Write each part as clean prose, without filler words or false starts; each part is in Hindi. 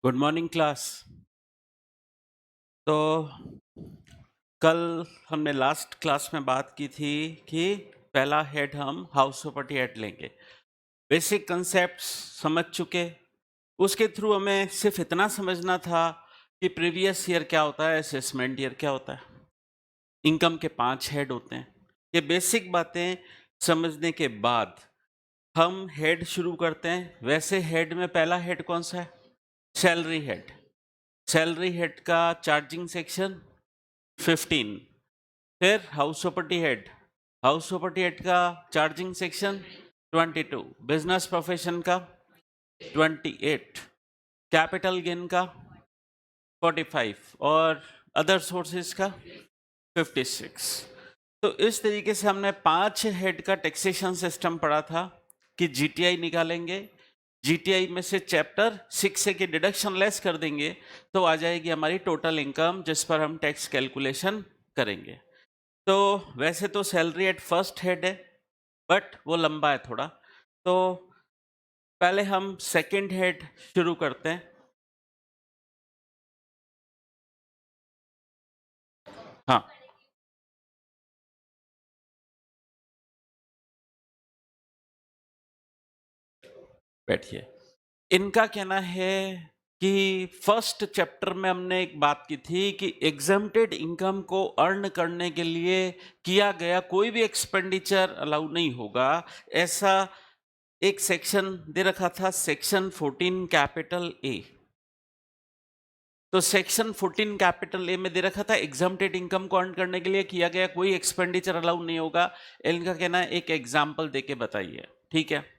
Good morning class. तो कल हमने लास्ट क्लास में बात की थी कि पहला हेड हम हाउस प्रॉपर्टी हेड लेंगे। बेसिक कंसेप्ट्स समझ चुके, उसके थ्रू हमें सिर्फ इतना समझना था कि प्रीवियस ईयर क्या होता है, असेसमेंट ईयर क्या होता है, इनकम के 5 हेड होते हैं। ये बेसिक बातें समझने के बाद हम हेड शुरू करते हैं। वैसे हेड में पहला हेड कौन सा है? Salary head. सैलरी हेड का चार्जिंग सेक्शन 15। फिर house property head, house property head का चार्जिंग सेक्शन 22, बिजनेस प्रोफेशन का 28, कैपिटल गेन का 45 और अदर सोर्सेज का 56। तो इस तरीके से हमने 5 हेड का टैक्सेशन सिस्टम पढ़ा था कि जीटीआई निकालेंगे, जीटीआई में से चैप्टर 6 से की डिडक्शन लेस कर देंगे तो आ जाएगी हमारी टोटल इनकम, जिस पर हम टैक्स कैलकुलेशन करेंगे। तो वैसे तो सैलरी एट फर्स्ट हेड है, बट वो लंबा है थोड़ा, तो पहले हम सेकंड हेड शुरू करते हैं। हाँ, बैठिए। इनका कहना है कि फर्स्ट चैप्टर में हमने एक बात की थी कि एग्जम्प्टेड इनकम को अर्न करने के लिए किया गया कोई भी एक्सपेंडिचर अलाउ नहीं होगा। ऐसा एक सेक्शन दे रखा था, सेक्शन 14 कैपिटल ए। तो सेक्शन 14 कैपिटल ए में दे रखा था एग्जम्प्टेड इनकम को अर्न करने के लिए किया गया कोई एक्सपेंडिचर अलाउ नहीं होगा। इनका कहना है एक एग्जाम्पल देके बताइए, ठीक है।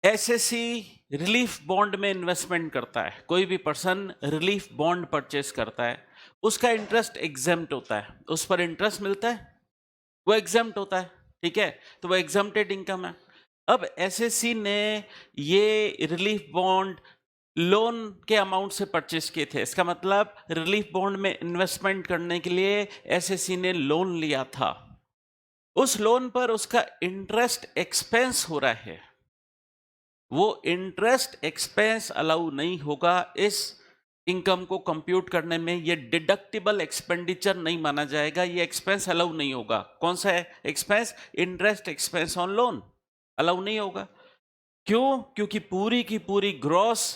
एसएससी रिलीफ बॉन्ड में इन्वेस्टमेंट करता है, कोई भी पर्सन रिलीफ बॉन्ड परचेस करता है, उसका इंटरेस्ट एग्जेम्प्ट होता है, उस पर इंटरेस्ट मिलता है, वो एग्जेम्प्ट होता है, ठीक है। तो वो एग्जेम्प्टेड इनकम है। अब एसएससी ने ये रिलीफ बॉन्ड लोन के अमाउंट से परचेस किए थे। इसका मतलब रिलीफ बॉन्ड में इन्वेस्टमेंट करने के लिए एसएससी ने लोन लिया था, उस लोन पर उसका इंटरेस्ट एक्सपेंस हो रहा है, वो इंटरेस्ट एक्सपेंस अलाउ नहीं होगा। इस इनकम को कंप्यूट करने में ये डिडक्टिबल एक्सपेंडिचर नहीं माना जाएगा, ये एक्सपेंस अलाउ नहीं होगा। कौन सा है expense? Interest expense on loan allow नहीं होगा। क्यों? क्योंकि पूरी की पूरी gross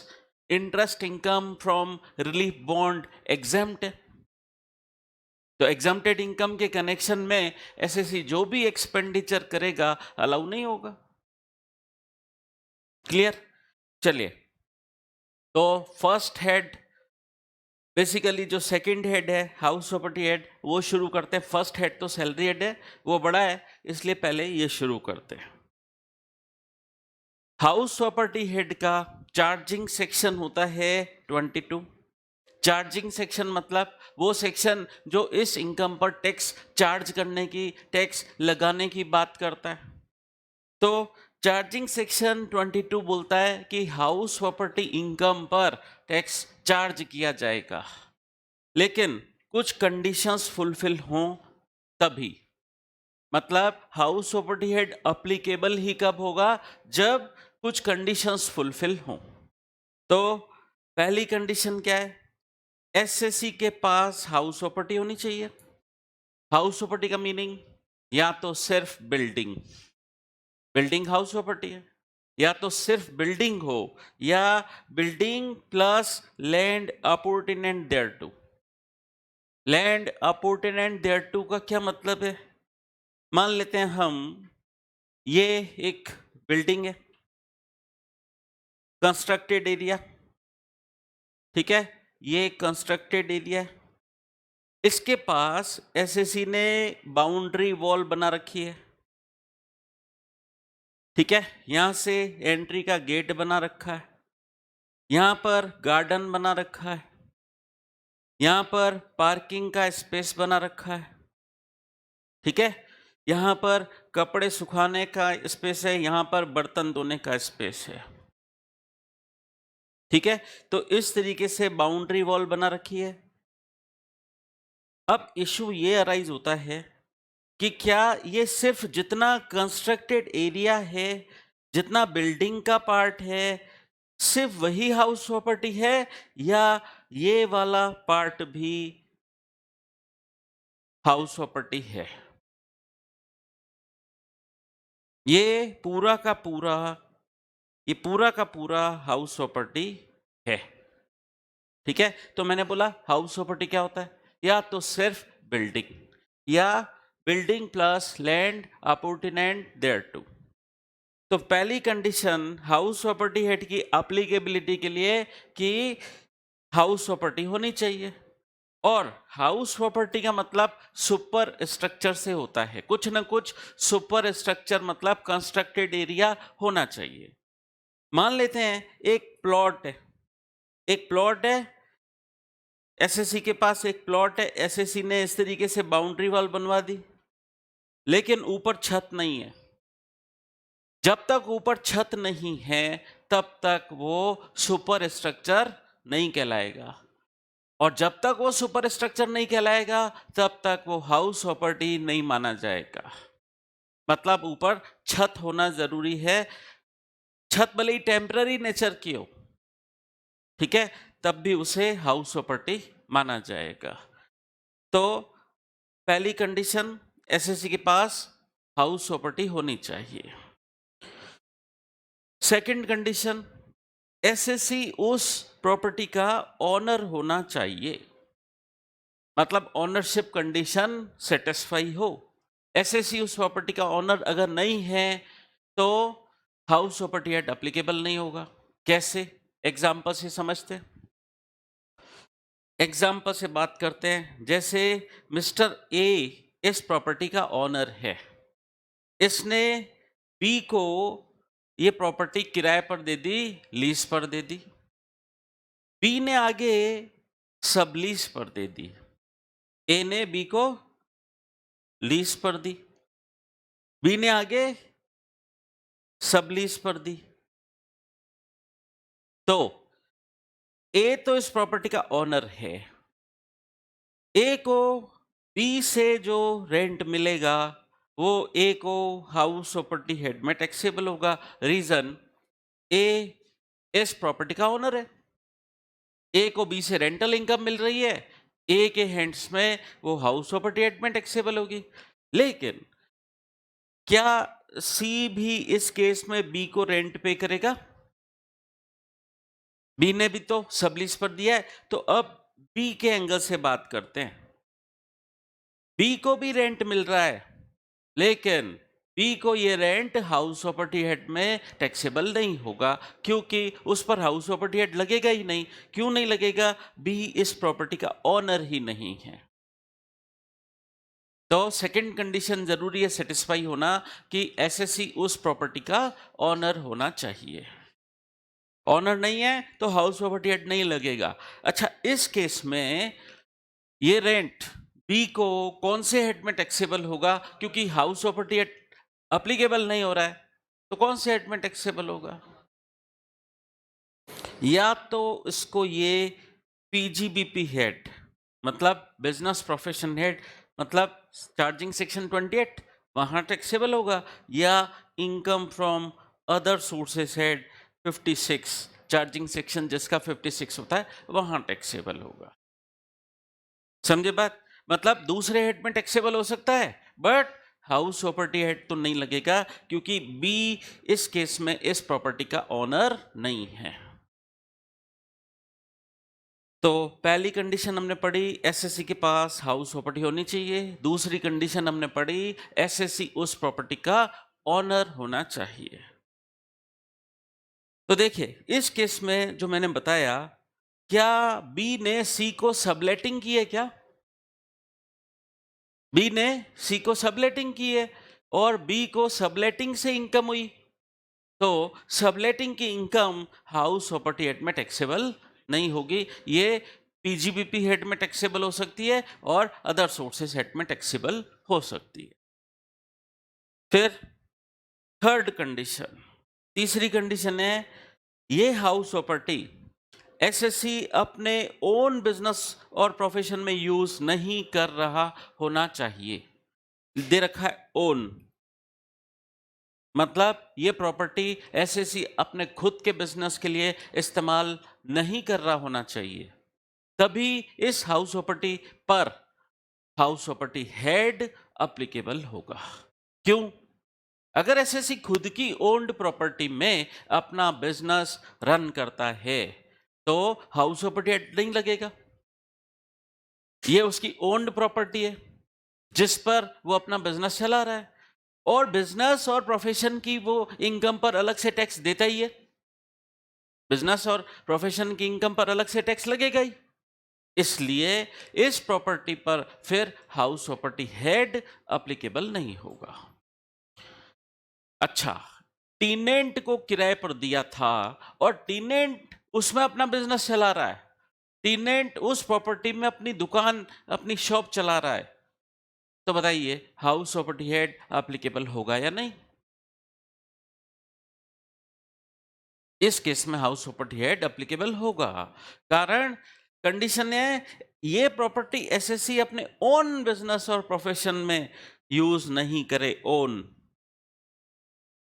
interest income from relief bond exempt है। तो एग्जेम्प्टेड इनकम के कनेक्शन में एसएससी जो भी एक्सपेंडिचर करेगा अलाउ नहीं होगा। क्लियर? चलिए, तो फर्स्ट हेड, बेसिकली जो सेकंड हेड है हाउस प्रॉपर्टी हेड, वो शुरू करते हैं। फर्स्ट हेड तो सैलरी हेड है, वो बड़ा है, इसलिए पहले ये शुरू करते हैं। हाउस प्रॉपर्टी हेड का चार्जिंग सेक्शन होता है 22। चार्जिंग सेक्शन मतलब वो सेक्शन जो इस इनकम पर टैक्स चार्ज करने की, टैक्स लगाने की बात करता है। तो चार्जिंग सेक्शन 22 बोलता है कि हाउस प्रॉपर्टी इनकम पर टैक्स चार्ज किया जाएगा, लेकिन कुछ कंडीशंस फुलफिल हों तभी। मतलब हाउस प्रॉपर्टी हेड अप्लीकेबल ही कब होगा? जब कुछ कंडीशंस फुलफिल हों। तो पहली कंडीशन क्या है? एसएससी के पास हाउस प्रॉपर्टी होनी चाहिए। हाउस प्रॉपर्टी का मीनिंग या तो सिर्फ बिल्डिंग, बिल्डिंग हाउस प्रॉपर्टी है, या तो सिर्फ बिल्डिंग हो, या building plus land appurtenant thereto. Land appurtenant thereto का क्या मतलब है? मान लेते हैं हम, ये एक बिल्डिंग है, कंस्ट्रक्टेड एरिया, ठीक है, ये कंस्ट्रक्टेड एरिया है। इसके पास एसएससी ने बाउंड्री वॉल बना रखी है, ठीक है, यहां से एंट्री का गेट बना रखा है, यहां पर गार्डन बना रखा है, यहां पर पार्किंग का स्पेस बना रखा है, ठीक है, यहां पर कपड़े सुखाने का स्पेस है, यहां पर बर्तन धोने का स्पेस है, ठीक है। तो इस तरीके से बाउंड्री वॉल बना रखी है। अब इशू ये अराइज होता है कि क्या ये सिर्फ जितना कंस्ट्रक्टेड एरिया है, जितना बिल्डिंग का पार्ट है, सिर्फ वही हाउस प्रॉपर्टी है या ये वाला पार्ट भी हाउस प्रॉपर्टी है? ये पूरा का पूरा हाउस प्रॉपर्टी है। ठीक है, तो मैंने बोला हाउस प्रॉपर्टी क्या होता है? या तो सिर्फ बिल्डिंग या building plus land appurtenant thereto. तो पहली कंडीशन हाउस प्रॉपर्टी हेड की एप्लीकेबिलिटी के लिए कि हाउस प्रॉपर्टी होनी चाहिए, और हाउस प्रॉपर्टी का मतलब सुपर स्ट्रक्चर से होता है, कुछ ना कुछ सुपर स्ट्रक्चर मतलब कंस्ट्रक्टेड एरिया होना चाहिए। मान लेते हैं एक प्लॉट है, एसएससी के पास एक प्लॉट है, एसएससी ने इस तरीके से बाउंड्री वॉल बनवा दी, लेकिन ऊपर छत नहीं है। जब तक ऊपर छत नहीं है तब तक वो सुपर स्ट्रक्चर नहीं कहलाएगा, और जब तक वो सुपर स्ट्रक्चर नहीं कहलाएगा तब तक वो हाउस प्रॉपर्टी नहीं माना जाएगा। मतलब ऊपर छत होना जरूरी है, छत भले ही टेम्पररी नेचर की हो, ठीक है, तब भी उसे हाउस प्रॉपर्टी माना जाएगा। तो पहली कंडीशन, एसएससी के पास हाउस प्रॉपर्टी होनी चाहिए। सेकंड कंडीशन, एसएससी उस प्रॉपर्टी का ओनर होना चाहिए, मतलब ओनरशिप कंडीशन सेटिस्फाई हो। एसएससी उस प्रॉपर्टी का ओनर अगर नहीं है तो हाउस प्रॉपर्टी एक्ट एप्लीकेबल नहीं होगा। कैसे? एग्जाम्पल से समझते हैं। एग्जाम्पल से बात करते हैं। जैसे मिस्टर ए इस प्रॉपर्टी का ओनर है, इसने बी को ये प्रॉपर्टी किराए पर दे दी, लीज पर दे दी। बी ने आगे सब लीज पर दे दी, ए ने बी को लीज पर दी, बी ने आगे सब लीज पर दी। तो ए तो इस प्रॉपर्टी का ओनर है, ए को बी से जो रेंट मिलेगा वो ए को हाउस प्रॉपर्टी हेड में टैक्सेबल होगा। रीजन, ए इस प्रॉपर्टी का ओनर है, ए को बी से रेंटल इनकम मिल रही है, ए के हैंड्स में वो हाउस प्रॉपर्टी हेड में टैक्सेबल होगी। लेकिन क्या सी भी इस केस में बी को रेंट पे करेगा? बी ने भी तो सबलीज पर दिया है। तो अब बी के एंगल से बात करते हैं। बी को भी रेंट मिल रहा है, लेकिन बी को ये रेंट हाउस प्रॉपर्टी हेड में टैक्सेबल नहीं होगा, क्योंकि उस पर हाउस प्रॉपर्टी हेड लगेगा ही नहीं। क्यों नहीं लगेगा? बी इस प्रॉपर्टी का ओनर ही नहीं है। तो सेकंड कंडीशन जरूरी है सेटिस्फाई होना कि एसएससी उस प्रॉपर्टी का ओनर होना चाहिए। ऑनर नहीं है तो हाउस प्रॉपर्टी एक्ट नहीं लगेगा। अच्छा, इस केस में ये रेंट बी को कौन से हेड में टैक्सेबल होगा? क्योंकि हाउस प्रॉपर्टी एक्ट अप्लीकेबल नहीं हो रहा है, तो कौन से हेड में टैक्सेबल होगा? या तो इसको ये पीजीबीपी हेड, मतलब बिजनेस प्रोफेशन हेड, मतलब चार्जिंग सेक्शन 28 वहां टैक्सेबल होगा, या income from other sources head 56, charging section जिसका 56 होता है वहां टैक्सेबल होगा। समझे बात? मतलब दूसरे हेड में टैक्सेबल हो सकता है, बट हाउस प्रॉपर्टी हेड तो नहीं लगेगा, क्योंकि बी इस केस में इस प्रॉपर्टी का ओनर नहीं है। तो पहली कंडीशन हमने पढ़ी, एसएससी के पास हाउस प्रॉपर्टी होनी चाहिए। दूसरी कंडीशन हमने पढ़ी, एसएससी उस प्रॉपर्टी का ओनर होना चाहिए। तो देखिए, इस केस में जो मैंने बताया, क्या बी ने सी को सबलेटिंग की है? क्या बी ने सी को सबलेटिंग की है और बी को सबलेटिंग से इनकम हुई? तो सबलेटिंग की इनकम हाउस प्रॉपर्टी एक्ट में टैक्सेबल नहीं होगी। ये पीजीबीपी हेड में टैक्सेबल हो सकती है और अदर सोर्सेस हेड में टैक्सेबल हो सकती है। फिर थर्ड कंडीशन, तीसरी कंडीशन है, ये हाउस प्रॉपर्टी एसएससी अपने ओन बिजनेस और प्रोफेशन में यूज नहीं कर रहा होना चाहिए। दे रखा है ओन, मतलब ये प्रॉपर्टी एसएससी अपने खुद के बिजनेस के लिए इस्तेमाल नहीं कर रहा होना चाहिए, तभी इस हाउस प्रॉपर्टी पर हाउस प्रॉपर्टी हेड अप्लीकेबल होगा। क्यों? अगर एसएससी खुद की ओन्ड प्रॉपर्टी में अपना बिजनेस रन करता है तो हाउस प्रॉपर्टी हेड नहीं लगेगा। ये उसकी ओन्ड प्रॉपर्टी है जिस पर वो अपना बिजनेस चला रहा है, और बिजनेस और प्रोफेशन की वो इनकम पर अलग से टैक्स देता ही है। बिजनेस और प्रोफेशन की इनकम पर अलग से टैक्स लगेगा ही, इसलिए इस प्रॉपर्टी पर फिर हाउस प्रॉपर्टी हेड अप्लीकेबल नहीं होगा। अच्छा, टीनेंट को किराए पर दिया था और टीनेंट उसमें अपना बिजनेस चला रहा है, टीनेंट उस प्रॉपर्टी में अपनी दुकान, अपनी शॉप चला रहा है, तो बताइए हाउस प्रॉपर्टी हेड एप्लीकेबल होगा या नहीं? इस केस में हाउस प्रॉपर्टी हेड एप्लीकेबल होगा, कारण कंडीशन है ये प्रॉपर्टी एसएससी अपने ओन बिजनेस और प्रोफेशन में यूज नहीं करे। ओन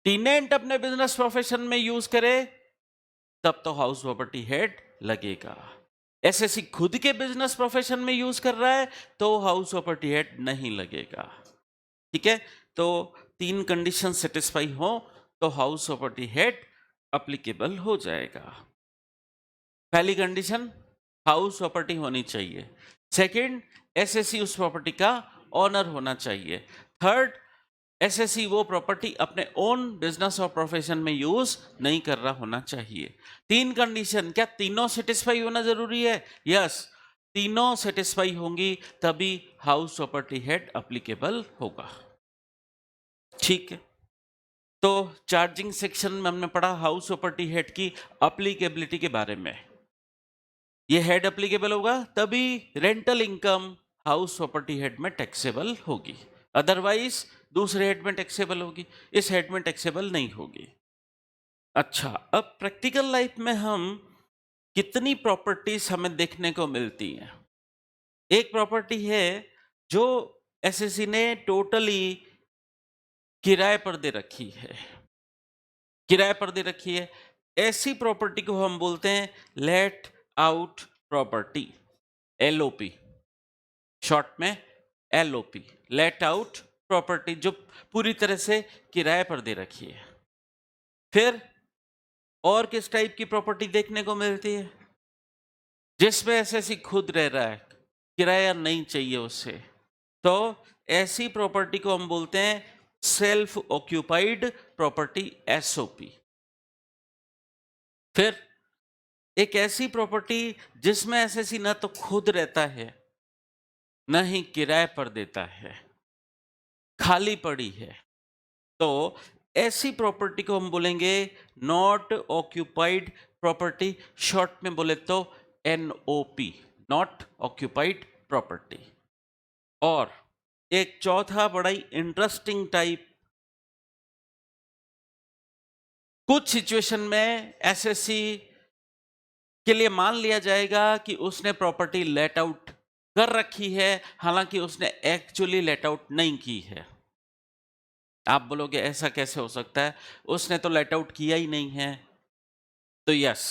टीनेंट अपने बिजनेस प्रोफेशन में यूज करे तब तो हाउस प्रॉपर्टी हेड लगेगा। एसएससी खुद के बिजनेस प्रोफेशन में यूज कर रहा है तो हाउस प्रॉपर्टी हेड नहीं लगेगा। ठीक है, तो 3 कंडीशन सेटिस्फाई हो तो हाउस प्रॉपर्टी हेड अप्लीकेबल हो जाएगा। पहली कंडीशन, हाउस प्रॉपर्टी होनी चाहिए। सेकंड, एसएससी उस प्रॉपर्टी का ओनर होना चाहिए। थर्ड, एसएससी वो प्रॉपर्टी अपने ओन बिजनेस और प्रोफेशन में यूज नहीं कर रहा होना चाहिए। 3 कंडीशन, क्या तीनों सेटिस्फाई होना जरूरी है? यस, तीनों सेटिस्फाई होंगी तभी हाउस प्रॉपर्टी हेड अप्लीकेबल होगा। ठीक है, तो चार्जिंग सेक्शन में हमने पढ़ा हाउस प्रॉपर्टी हेड की अप्लीकेबिलिटी के बारे में। ये हेड अप्लीकेबल होगा तभी rental income house property head में टैक्सेबल होगी, अदरवाइज दूसरे हेड में टैक्सेबल होगी, इस हेड में टैक्सेबल नहीं होगी। अच्छा, अब प्रैक्टिकल लाइफ में हम कितनी प्रॉपर्टीज हमें देखने को मिलती हैं? एक प्रॉपर्टी है जो एसएससी ने टोटली किराए पर दे रखी है, किराए पर दे रखी है। ऐसी प्रॉपर्टी को हम बोलते हैं late out property, LOP, short में एलओपी, लेट आउट प्रॉपर्टी, जो पूरी तरह से किराए पर दे रखी है। फिर और किस टाइप की प्रॉपर्टी देखने को मिलती है? जिसमें एसएससी खुद रह रहा है, किराया नहीं चाहिए उससे, तो ऐसी प्रॉपर्टी को हम बोलते हैं सेल्फ ऑक्यूपाइड प्रॉपर्टी, एसओपी। फिर एक ऐसी प्रॉपर्टी जिसमें एसएससी ना तो खुद रहता है न ही किराए पर देता है, खाली पड़ी है, तो ऐसी प्रॉपर्टी को हम बोलेंगे नॉट ऑक्यूपाइड प्रॉपर्टी, शॉर्ट में बोले तो एनओपी, नॉट ऑक्यूपाइड प्रॉपर्टी। और एक चौथा बड़ा ही इंटरेस्टिंग टाइप, कुछ सिचुएशन में एसएससी के लिए मान लिया जाएगा कि उसने प्रॉपर्टी लेट आउट कर रखी है, हालांकि उसने एक्चुअली लेट आउट नहीं की है। आप बोलोगे ऐसा कैसे हो सकता है, उसने तो लेट आउट किया ही नहीं है। तो यस,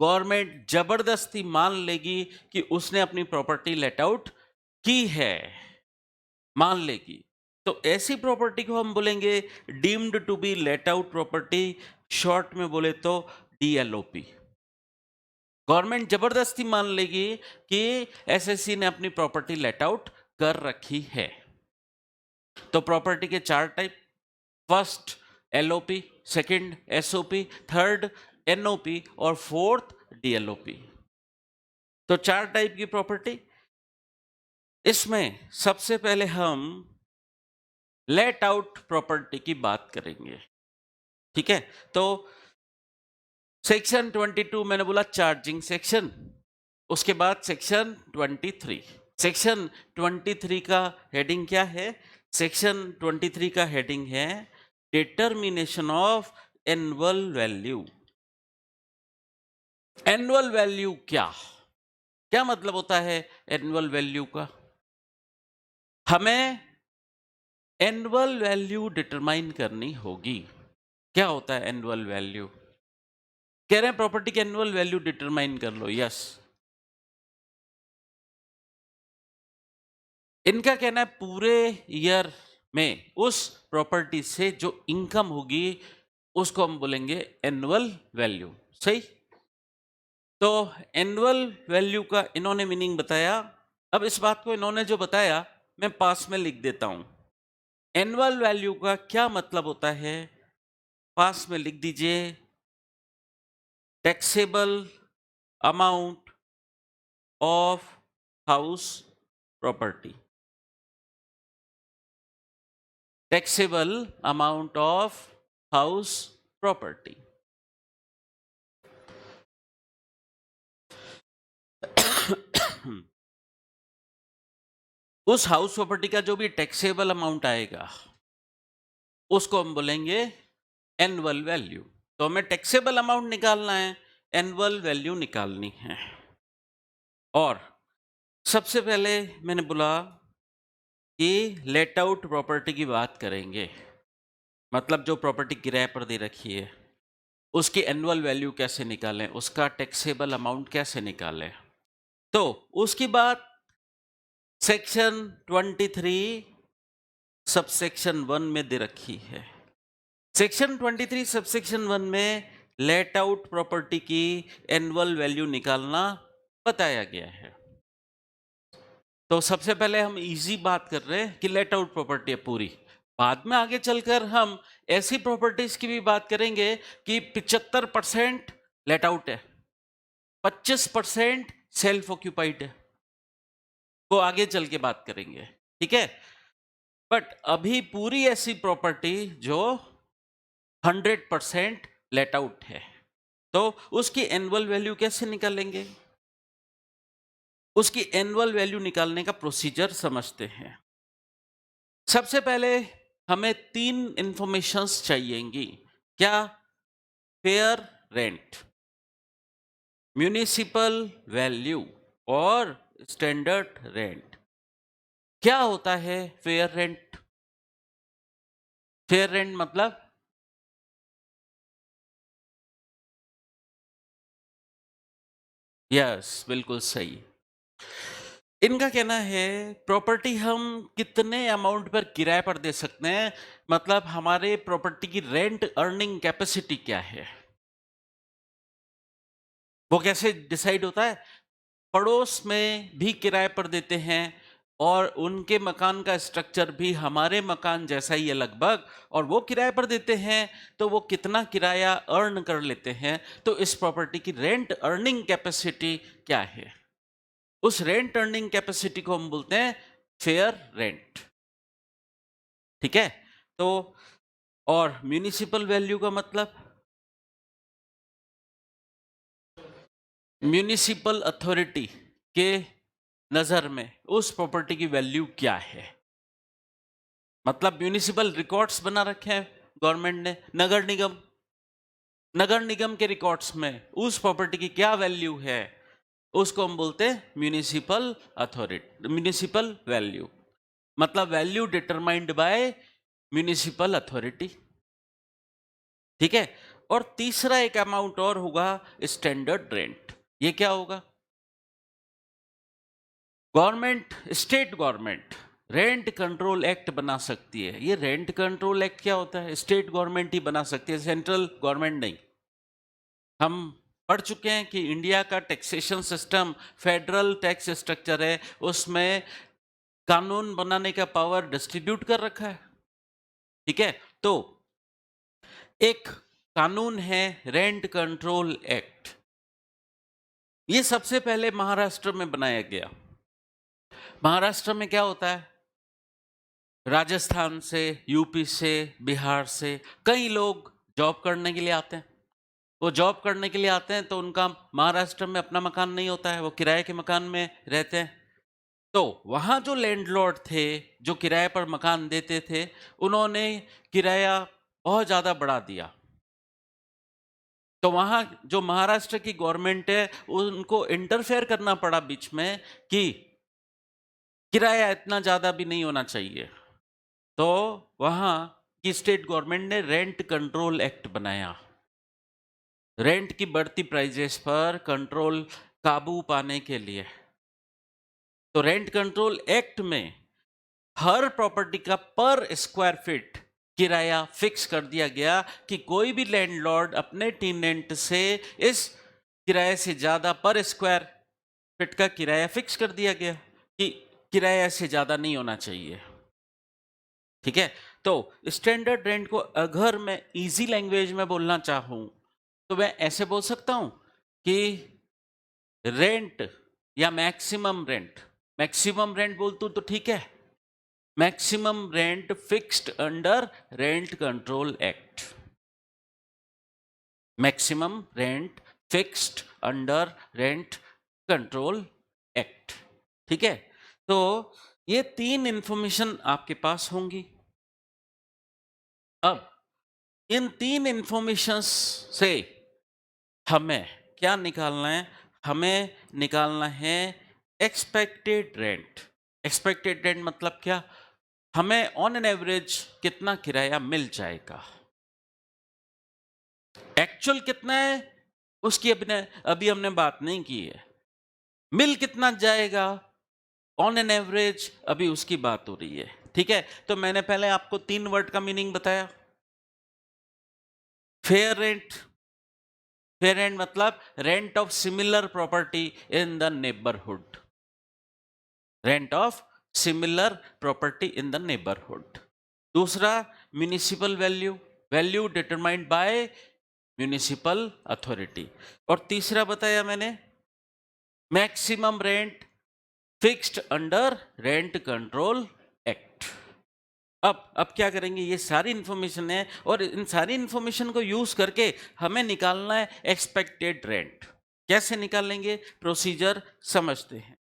गवर्नमेंट जबरदस्ती मान लेगी कि उसने अपनी प्रॉपर्टी लेट आउट की है, मान लेगी, तो ऐसी प्रॉपर्टी को हम बोलेंगे deemed to be let out property, short में बोले तो डीएलओपी। गवर्नमेंट जबरदस्ती मान लेगी कि एसएससी ने अपनी प्रॉपर्टी लेट आउट कर रखी है। तो प्रॉपर्टी के 4 type, first LOP, second SOP, third NOP और फोर्थ डीएलओपी। तो 4 टाइप की प्रॉपर्टी। इसमें सबसे पहले हम लेट आउट प्रॉपर्टी की बात करेंगे। ठीक है, तो सेक्शन 22 मैंने बोला चार्जिंग सेक्शन, उसके बाद सेक्शन 23। सेक्शन 23 का हेडिंग क्या है? सेक्शन 23 का हेडिंग है determination of annual value. Annual value क्या मतलब होता है एनुअल वैल्यू का? हमें एनुअल वैल्यू डिटरमाइन करनी होगी। क्या होता है एनुअल वैल्यू? कह रहे हैं प्रॉपर्टी की एनुअल वैल्यू डिटरमाइन कर लो। यस, इनका कहना है पूरे ईयर में उस प्रॉपर्टी से जो इनकम होगी उसको हम बोलेंगे एनुअल वैल्यू। सही? तो एनुअल वैल्यू का इन्होंने मीनिंग बताया। अब इस बात को इन्होंने जो बताया मैं पास में लिख देता हूं। एनुअल वैल्यू का क्या मतलब होता है, पास में लिख दीजिए। Taxable amount of house property. Taxable amount of house property. उस हाउस प्रॉपर्टी का जो भी टैक्सेबल अमाउंट आएगा उसको हम बोलेंगे एनुअल वैल्यू। तो हमें टैक्सेबल अमाउंट निकालना है, एनुअल वैल्यू निकालनी है। और सबसे पहले मैंने बोला कि लेट आउट प्रॉपर्टी की बात करेंगे, मतलब जो प्रॉपर्टी किराए पर दे रखी है उसकी एनुअल वैल्यू कैसे निकालें, उसका टैक्सेबल अमाउंट कैसे निकालें। तो उसकी बात सेक्शन 23 सबसेक्शन 1 में दे रखी है। सेक्शन 23 सबसेक्शन 1 में लेट आउट प्रॉपर्टी की एनुअल वैल्यू निकालना बताया गया है। तो सबसे पहले हम इजी बात कर रहे हैं कि लेट आउट प्रॉपर्टी है पूरी। बाद में आगे चलकर हम ऐसी प्रॉपर्टीज की भी बात करेंगे कि 75% लेट आउट है, 25% सेल्फ ऑक्यूपाइड है, वो आगे चल के बात करेंगे। ठीक है? बट अभी पूरी ऐसी प्रॉपर्टी जो 100% लेट आउट है, तो उसकी एनुअल वैल्यू कैसे निकालेंगे? उसकी एनुअल वैल्यू निकालने का प्रोसीजर समझते हैं। सबसे पहले हमें 3 इंफॉर्मेशंस चाहिएंगी। क्या? फेयर रेंट, म्यूनिसिपल वैल्यू और स्टैंडर्ड रेंट। क्या होता है फेयर रेंट? फेयर रेंट मतलब यस, बिल्कुल सही। इनका कहना है प्रॉपर्टी हम कितने अमाउंट पर किराए पर दे सकते हैं, मतलब हमारे प्रॉपर्टी की रेंट अर्निंग कैपेसिटी क्या है, वो कैसे डिसाइड होता है? पड़ोस में भी किराए पर देते हैं और उनके मकान का स्ट्रक्चर भी हमारे मकान जैसा ही है लगभग, और वो किराए पर देते हैं, तो वो कितना किराया अर्न कर लेते हैं, तो इस प्रॉपर्टी की रेंट अर्निंग कैपेसिटी क्या है, उस रेंट अर्निंग कैपेसिटी को हम बोलते हैं फेयर रेंट। ठीक है? तो और म्यूनिसिपल वैल्यू का मतलब म्यूनिसिपल अथॉरिटी के नजर में उस प्रॉपर्टी की वैल्यू क्या है, मतलब म्यूनिसिपल रिकॉर्ड्स बना रखे हैं गवर्नमेंट ने, नगर निगम के रिकॉर्ड्स में उस प्रॉपर्टी की क्या वैल्यू है, उसको हम बोलते हैं म्यूनिसिपल अथॉरिटी, म्यूनिसिपल वैल्यू, मतलब value determined bye municipal authority. ठीक है? और तीसरा एक अमाउंट और होगा स्टैंडर्ड रेंट। ये क्या होगा? Government, state government rent control act बना सकती है। ये रेंट कंट्रोल एक्ट क्या होता है? स्टेट गवर्नमेंट ही बना सकती है, सेंट्रल गवर्नमेंट नहीं। हम पढ़ चुके हैं कि इंडिया का taxation system federal tax structure है, उसमें कानून बनाने का पावर डिस्ट्रीब्यूट कर रखा है। ठीक है? तो एक कानून है रेंट कंट्रोल एक्ट, ये सबसे पहले महाराष्ट्र में बनाया गया। महाराष्ट्र में क्या होता है, राजस्थान से, यूपी से, बिहार से कई लोग जॉब करने के लिए आते हैं। वो जॉब करने के लिए आते हैं तो उनका महाराष्ट्र में अपना मकान नहीं होता है, वो किराए के मकान में रहते हैं। तो वहाँ जो लैंडलॉर्ड थे, जो किराए पर मकान देते थे, उन्होंने किराया बहुत ज़्यादा बढ़ा दिया। तो वहाँ जो महाराष्ट्र की गवर्नमेंट है उनको इंटरफेयर करना पड़ा बीच में कि किराया इतना ज़्यादा भी नहीं होना चाहिए। तो वहाँ कि स्टेट गवर्नमेंट ने रेंट कंट्रोल एक्ट बनाया, रेंट की बढ़ती प्राइजेस पर कंट्रोल काबू पाने के लिए। तो रेंट कंट्रोल एक्ट में हर प्रॉपर्टी का पर स्क्वायर फीट किराया फिक्स कर दिया गया कि कोई भी लैंडलॉर्ड अपने टेनेंट से इस किराए से ज्यादा पर स्क्वायर फीट का किराया फिक्स कर दिया गया कि किराया से ज्यादा नहीं होना चाहिए। ठीक है, तो स्टैंडर्ड रेंट को अगर मैं इजी लैंग्वेज में बोलना चाहूं तो मैं ऐसे बोल सकता हूं कि रेंट या मैक्सिमम रेंट बोल दूं तो ठीक है, maximum rent fixed under rent control act, maximum rent fixed under rent control act. ठीक है, तो ये तीन इंफॉर्मेशन आपके पास होंगी। अब इन तीन इंफॉर्मेशन से हमें क्या निकालना है? हमें निकालना है एक्सपेक्टेड रेंट। एक्सपेक्टेड रेंट मतलब क्या? हमें ऑन एन एवरेज कितना किराया मिल जाएगा। एक्चुअल कितना है उसकी अभी हमने बात नहीं की है। मिल कितना जाएगा ऑन एन एवरेज, अभी उसकी बात हो रही है। ठीक है, तो मैंने पहले आपको 3 वर्ड का मीनिंग बताया। फेयर रेंट, फेयर रेंट मतलब rent of similar property in the neighbourhood, rent of similar property in the neighbourhood. दूसरा municipal value, value determined by municipal authority. और तीसरा बताया मैंने maximum rent fixed under rent control act. अब क्या करेंगे? ये सारी इंफॉर्मेशन है और इन सारी इंफॉर्मेशन को यूज करके हमें निकालना है एक्सपेक्टेड रेंट। कैसे निकालेंगे? प्रोसीजर समझते हैं।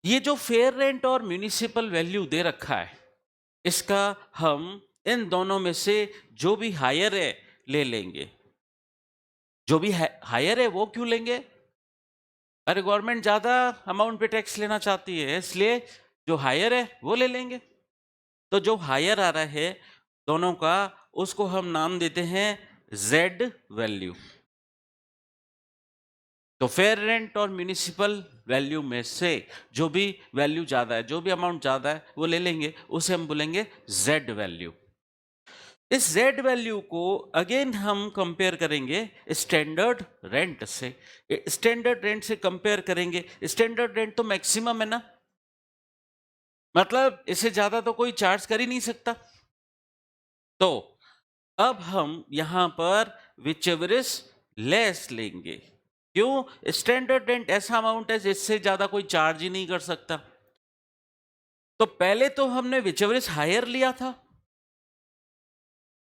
ये जो फेयर रेंट और म्युनिसिपल वैल्यू दे रखा है, इसका हम इन दोनों में से जो भी हायर है ले लेंगे। जो भी हायर है वो क्यों लेंगे? अरे गवर्नमेंट ज्यादा अमाउंट पे टैक्स लेना चाहती है, इसलिए जो हायर है वो ले लेंगे। तो जो हायर आ रहा है दोनों का, उसको हम नाम देते हैं जेड वैल्यू। तो फेयर रेंट और म्युनिसिपल वैल्यू में से जो भी वैल्यू ज्यादा है, जो भी अमाउंट ज्यादा है वो ले लेंगे, उसे हम बोलेंगे जेड वैल्यू। इस जेड वैल्यू को अगेन हम कंपेयर करेंगे स्टैंडर्ड रेंट से। स्टैंडर्ड रेंट से कंपेयर करेंगे, स्टैंडर्ड रेंट तो मैक्सिमम है ना, मतलब इससे ज्यादा तो कोई चार्ज कर ही नहीं सकता। तो अब हम यहां पर विचएवर इज लेस लेंगे। क्यों? स्टैंडर्ड रेंट ऐसा अमाउंट है जिससे ज्यादा कोई चार्ज ही नहीं कर सकता। तो पहले तो हमने विचएवर इज हायर लिया था,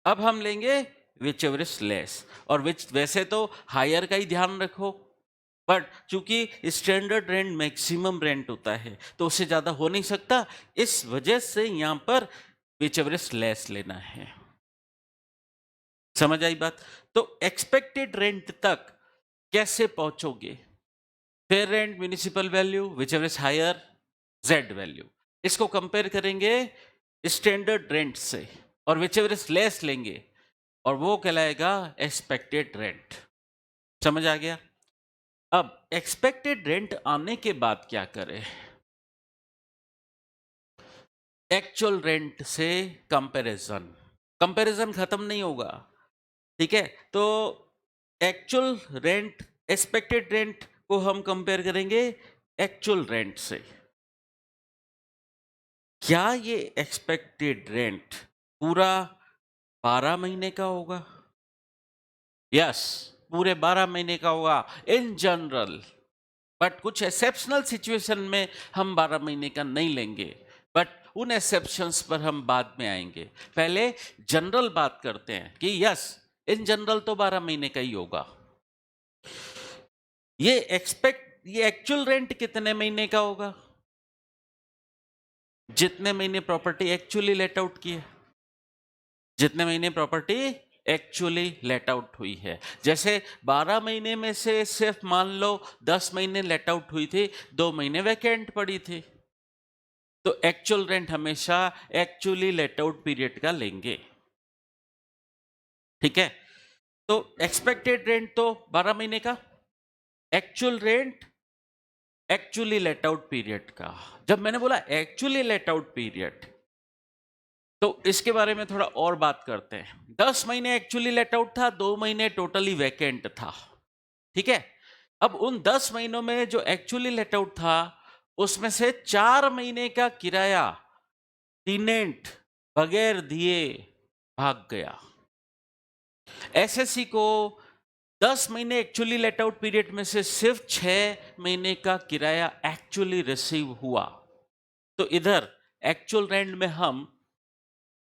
अब हम लेंगे विचएवर इज लेस। और वैसे तो हायर का ही ध्यान रखो, बट चूंकि स्टैंडर्ड रेंट मैक्सिमम रेंट होता है तो उससे ज्यादा हो नहीं सकता, इस वजह से यहां पर विचएवर इज लेस लेना है। समझ आई बात? तो एक्सपेक्टेड रेंट तक कैसे पहुंचोगे? Fair rent, municipal value, whichever is higher, जेड वैल्यू। इसको कंपेयर करेंगे स्टैंडर्ड रेंट से और व्हिचएवर इज लेस लेंगे और वो कहलाएगा एक्सपेक्टेड रेंट। समझ आ गया? अब एक्सपेक्टेड रेंट आने के बाद क्या करें? एक्चुअल रेंट से कंपैरिजन, कंपैरिजन खत्म नहीं होगा। ठीक है, तो एक्चुअल रेंट, एक्सपेक्टेड रेंट को हम कंपेयर करेंगे एक्चुअल रेंट से। क्या ये एक्सपेक्टेड रेंट पूरा 12 महीने का होगा? यस, पूरे 12 महीने का होगा इन जनरल, बट कुछ एक्सेप्शनल सिचुएशन में हम 12 महीने का नहीं लेंगे, बट उन एक्सेप्शंस पर हम बाद में आएंगे। पहले जनरल बात करते हैं कि यस, इन जनरल तो 12 महीने का ही होगा। ये एक्चुअल रेंट कितने महीने का होगा? जितने महीने प्रॉपर्टी एक्चुअली लेट आउट की है, जितने महीने प्रॉपर्टी एक्चुअली लेट आउट हुई है। जैसे 12 महीने में से सिर्फ मान लो 10 महीने लेट आउट हुई थी, 2 महीने वैकेंट पड़ी थी, तो एक्चुअल रेंट हमेशा एक्चुअली लेट आउट पीरियड का लेंगे, ठीक है। तो एक्सपेक्टेड रेंट तो 12 महीने का, actual rent actually let out period का। जब मैंने बोला एक्चुअली लेट आउट पीरियड, तो इसके बारे में थोड़ा और बात करते हैं। 10 महीने एक्चुअली लेट आउट था, 2 महीने टोटली वैकेंट था, ठीक है। अब उन 10 महीनों में जो एक्चुअली लेट आउट था, उसमें से 4 महीने का किराया टेनेंट बगैर दिए भाग गया। एसएससी को 10 महीने एक्चुअली लेट आउट पीरियड में से सिर्फ 6 महीने का किराया एक्चुअली रिसीव हुआ। तो इधर एक्चुअल रेंट में हम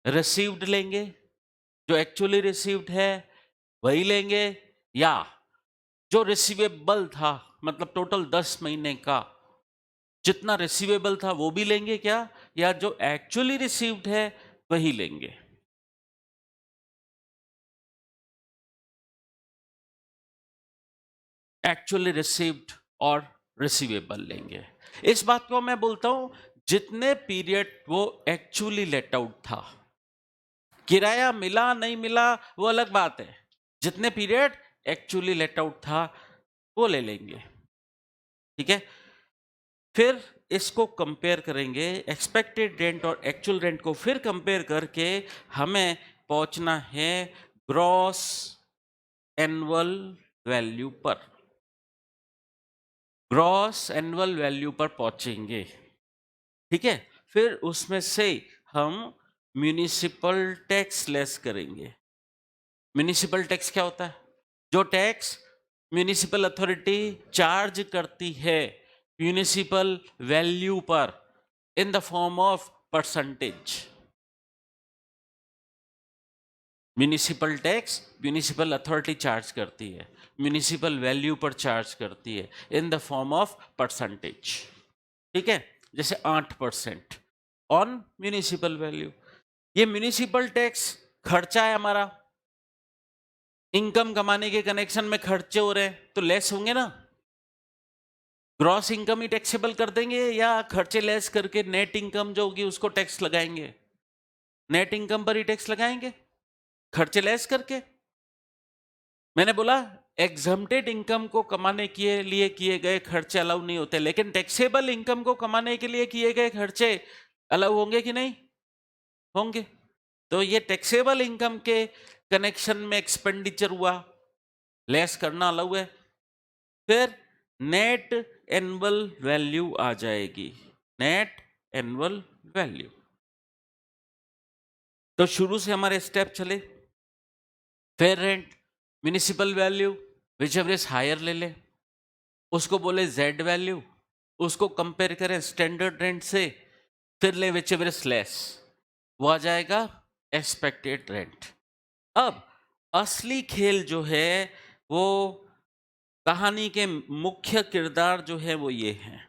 रिसीव्ड लेंगे, जो एक्चुअली रिसीव्ड है वही लेंगे, या जो रिसीवेबल था, मतलब टोटल 10 महीने का जितना रिसीवेबल था वो भी लेंगे क्या, या जो एक्चुअली रिसीव्ड है वही लेंगे। एक्चुअली रिसीव्ड और रिसीवेबल लेंगे। इस बात को मैं बोलता हूं, जितने पीरियड वो एक्चुअली लेट आउट था, किराया मिला नहीं मिला वो अलग बात है, जितने पीरियड एक्चुअली लेट आउट था वो ले लेंगे, ठीक है। फिर इसको कंपेयर करेंगे, एक्सपेक्टेड रेंट और एक्चुअल रेंट को फिर कंपेयर करके हमें पहुंचना है ग्रॉस एनुअल वैल्यू पर। ग्रॉस एनुअल वैल्यू पर पहुंचेंगे, ठीक है। फिर उसमें से हम म्यूनिसिपल टैक्स लेस करेंगे। म्यूनिसिपल टैक्स क्या होता है? जो टैक्स म्यूनिसिपल अथॉरिटी चार्ज करती है म्यूनिसिपल वैल्यू पर in the form of percentage. Municipal tax municipal authority charge करती है, म्यूनिसिपल वैल्यू पर चार्ज करती है in the form of percentage, ठीक है। जैसे 8% ऑन म्यूनिसिपल वैल्यू। ये म्यूनिसिपल टैक्स खर्चा है हमारा, इनकम कमाने के कनेक्शन में खर्चे हो रहे हैं तो लेस होंगे ना। ग्रॉस इनकम ही टैक्सेबल कर देंगे या खर्चे लेस करके नेट इनकम जो होगी उसको टैक्स लगाएंगे? नेट इनकम पर ही टैक्स लगाएंगे खर्चे लेस करके। मैंने बोला एग्जम्प्टेड इनकम को कमाने के लिए किए गए खर्चे अलाउ नहीं होते, लेकिन टैक्सेबल इनकम को कमाने के लिए किए गए खर्चे अलाउ होंगे कि नहीं होंगे? तो ये टैक्सेबल इनकम के कनेक्शन में एक्सपेंडिचर हुआ, लेस करना अलाउ है। फिर नेट एनुअल वैल्यू आ जाएगी, नेट एनुअल वैल्यू। तो शुरू से हमारे स्टेप चले, fair rent, municipal value, whichever is higher ले ले, उसको बोले जेड वैल्यू, उसको कंपेयर करें स्टैंडर्ड रेंट से, फिर ले विचएवर इज लेस, वो आ जाएगा एक्सपेक्टेड रेंट। अब असली खेल जो है वो कहानी के मुख्य किरदार जो है वो ये है,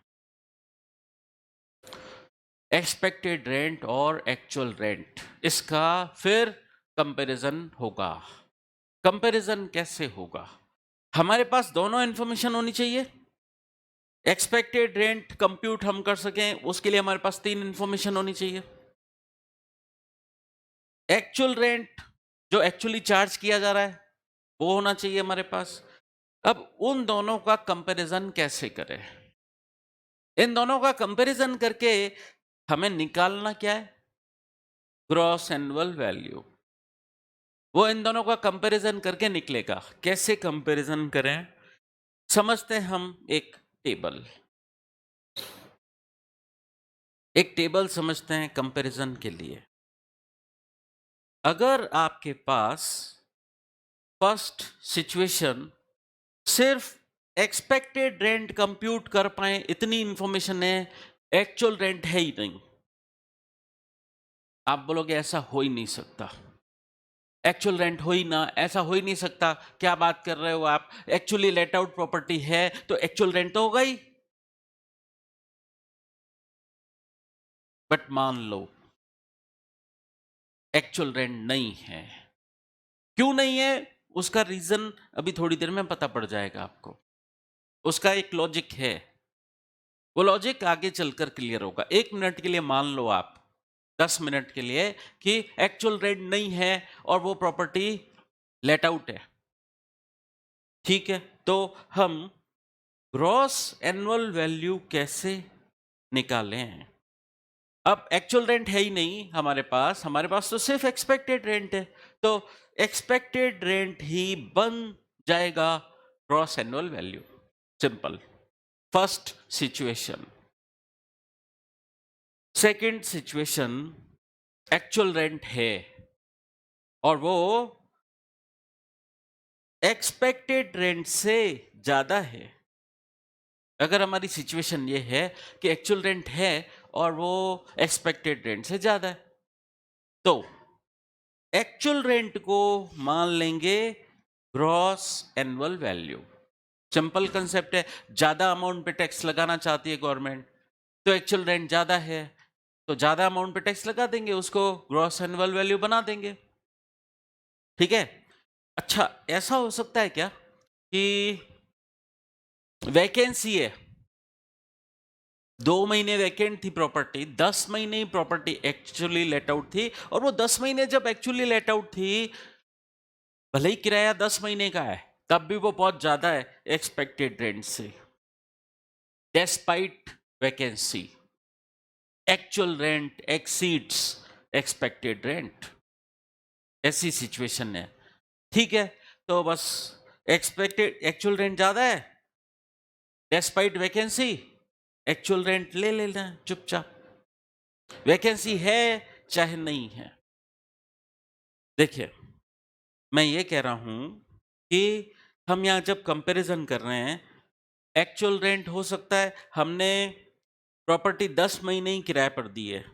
एक्सपेक्टेड रेंट और एक्चुअल रेंट। इसका फिर कंपैरिजन होगा। कंपैरिजन कैसे होगा? हमारे पास दोनों इंफॉर्मेशन होनी चाहिए। एक्सपेक्टेड रेंट कंप्यूट हम कर सकें उसके लिए हमारे पास 3 इंफॉर्मेशन होनी चाहिए। एक्चुअल रेंट जो एक्चुअली चार्ज किया जा रहा है वो होना चाहिए हमारे पास। अब उन दोनों का कंपैरिजन कैसे करें? इन दोनों का कंपैरिजन करके हमें निकालना क्या है? Gross annual value. वो इन दोनों का कंपैरिजन करके निकलेगा। कैसे कंपैरिजन करें? समझते हैं हम एक टेबल, एक टेबल समझते हैं कंपैरिजन के लिए। अगर आपके पास फर्स्ट सिचुएशन सिर्फ एक्सपेक्टेड रेंट कंप्यूट कर पाए इतनी इंफॉर्मेशन है, एक्चुअल रेंट है ही नहीं, आप बोलोगे ऐसा हो ही नहीं सकता, एक्चुअल रेंट हो ही ना, ऐसा हो ही नहीं सकता, क्या बात कर रहे हो आप, एक्चुअली लेट आउट प्रॉपर्टी है तो एक्चुअल रेंट तो होगा ही। बट मान लो एक्चुअल रेंट नहीं है। क्यों नहीं है उसका रीजन अभी थोड़ी देर में पता पड़ जाएगा आपको। उसका एक लॉजिक है, वो लॉजिक आगे चलकर क्लियर होगा। 1 मिनट के लिए मान लो आप, 10 मिनट के लिए, कि एक्चुअल रेंट नहीं है और वो प्रॉपर्टी लेट आउट है, ठीक है? तो हम ग्रॉस एनुअल वैल्यू कैसे निकालें? अब एक्चुअल रेंट है ही नहीं हमारे पास तो सिर्फ एक्सपेक्टेड रेंट है, तो एक्सपेक्टेड रेंट ही बन जाएगा gross annual value. Simple, first situation. Second situation, actual rent है और वो एक्सपेक्टेड रेंट से ज्यादा है। अगर हमारी सिचुएशन ये है कि एक्चुअल रेंट है और वो एक्सपेक्टेड रेंट से ज्यादा है, तो एक्चुअल रेंट को मान लेंगे gross annual value. Simple concept है, ज्यादा अमाउंट पे टैक्स लगाना चाहती है गवर्नमेंट, तो एक्चुअल रेंट ज्यादा है तो ज्यादा अमाउंट पे टैक्स लगा देंगे, उसको ग्रॉस एनुअल वैल्यू बना देंगे, ठीक है? अच्छा, ऐसा हो सकता है क्या कि वैकेंसी है, 2 महीने वैकेंट थी प्रॉपर्टी, 10 महीने ही प्रॉपर्टी एक्चुअली लेट आउट थी, और वो 10 महीने जब एक्चुअली लेट आउट थी, भले ही किराया 10 महीने का है, तब भी वो बहुत ज्यादा है एक्सपेक्टेड रेंट से, despite vacancy. Actual rent exceeds expected rent, ऐसी सिचुएशन है, ठीक है? तो बस एक्सपेक्टेड एक्चुअल रेंट ज्यादा है, डेस्पाइट वैकेंसी, एक्चुअल रेंट ले लेना चुपचाप, वैकेंसी है चाहे नहीं है। देखिए, मैं ये कह रहा हूं कि हम यहां जब कंपैरिजन कर रहे हैं, एक्चुअल रेंट हो सकता है हमने प्रॉपर्टी 10 महीने ही किराए पर दी है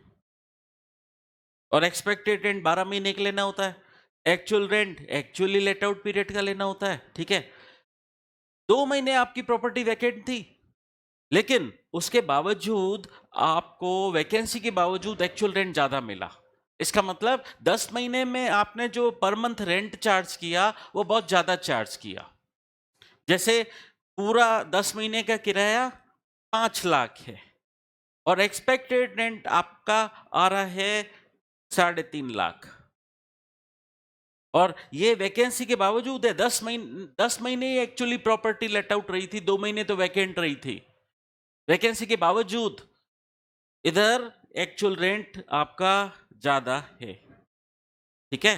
और एक्सपेक्टेड रेंट 12 महीने का लेना होता है, actual rent actually let out period का लेना होता है, ठीक है? 2 महीने आपकी प्रॉपर्टी वैकेंट थी, लेकिन उसके बावजूद आपको वैकेंसी के बावजूद एक्चुअल रेंट ज्यादा मिला। इसका मतलब 10 महीने में आपने जो पर मंथ रेंट चार्ज किया वो बहुत ज्यादा चार्ज किया। जैसे पूरा 10 महीने का किराया 5 लाख है और एक्सपेक्टेड रेंट आपका आ रहा है 3.5 लाख, और ये वैकेंसी के बावजूद है। 10 महीने ही एक्चुअली प्रॉपर्टी लेट आउट रही थी, 2 महीने तो वैकेंट रही थी। वैकेंसी के बावजूद इधर एक्चुअल रेंट आपका ज्यादा है, ठीक है?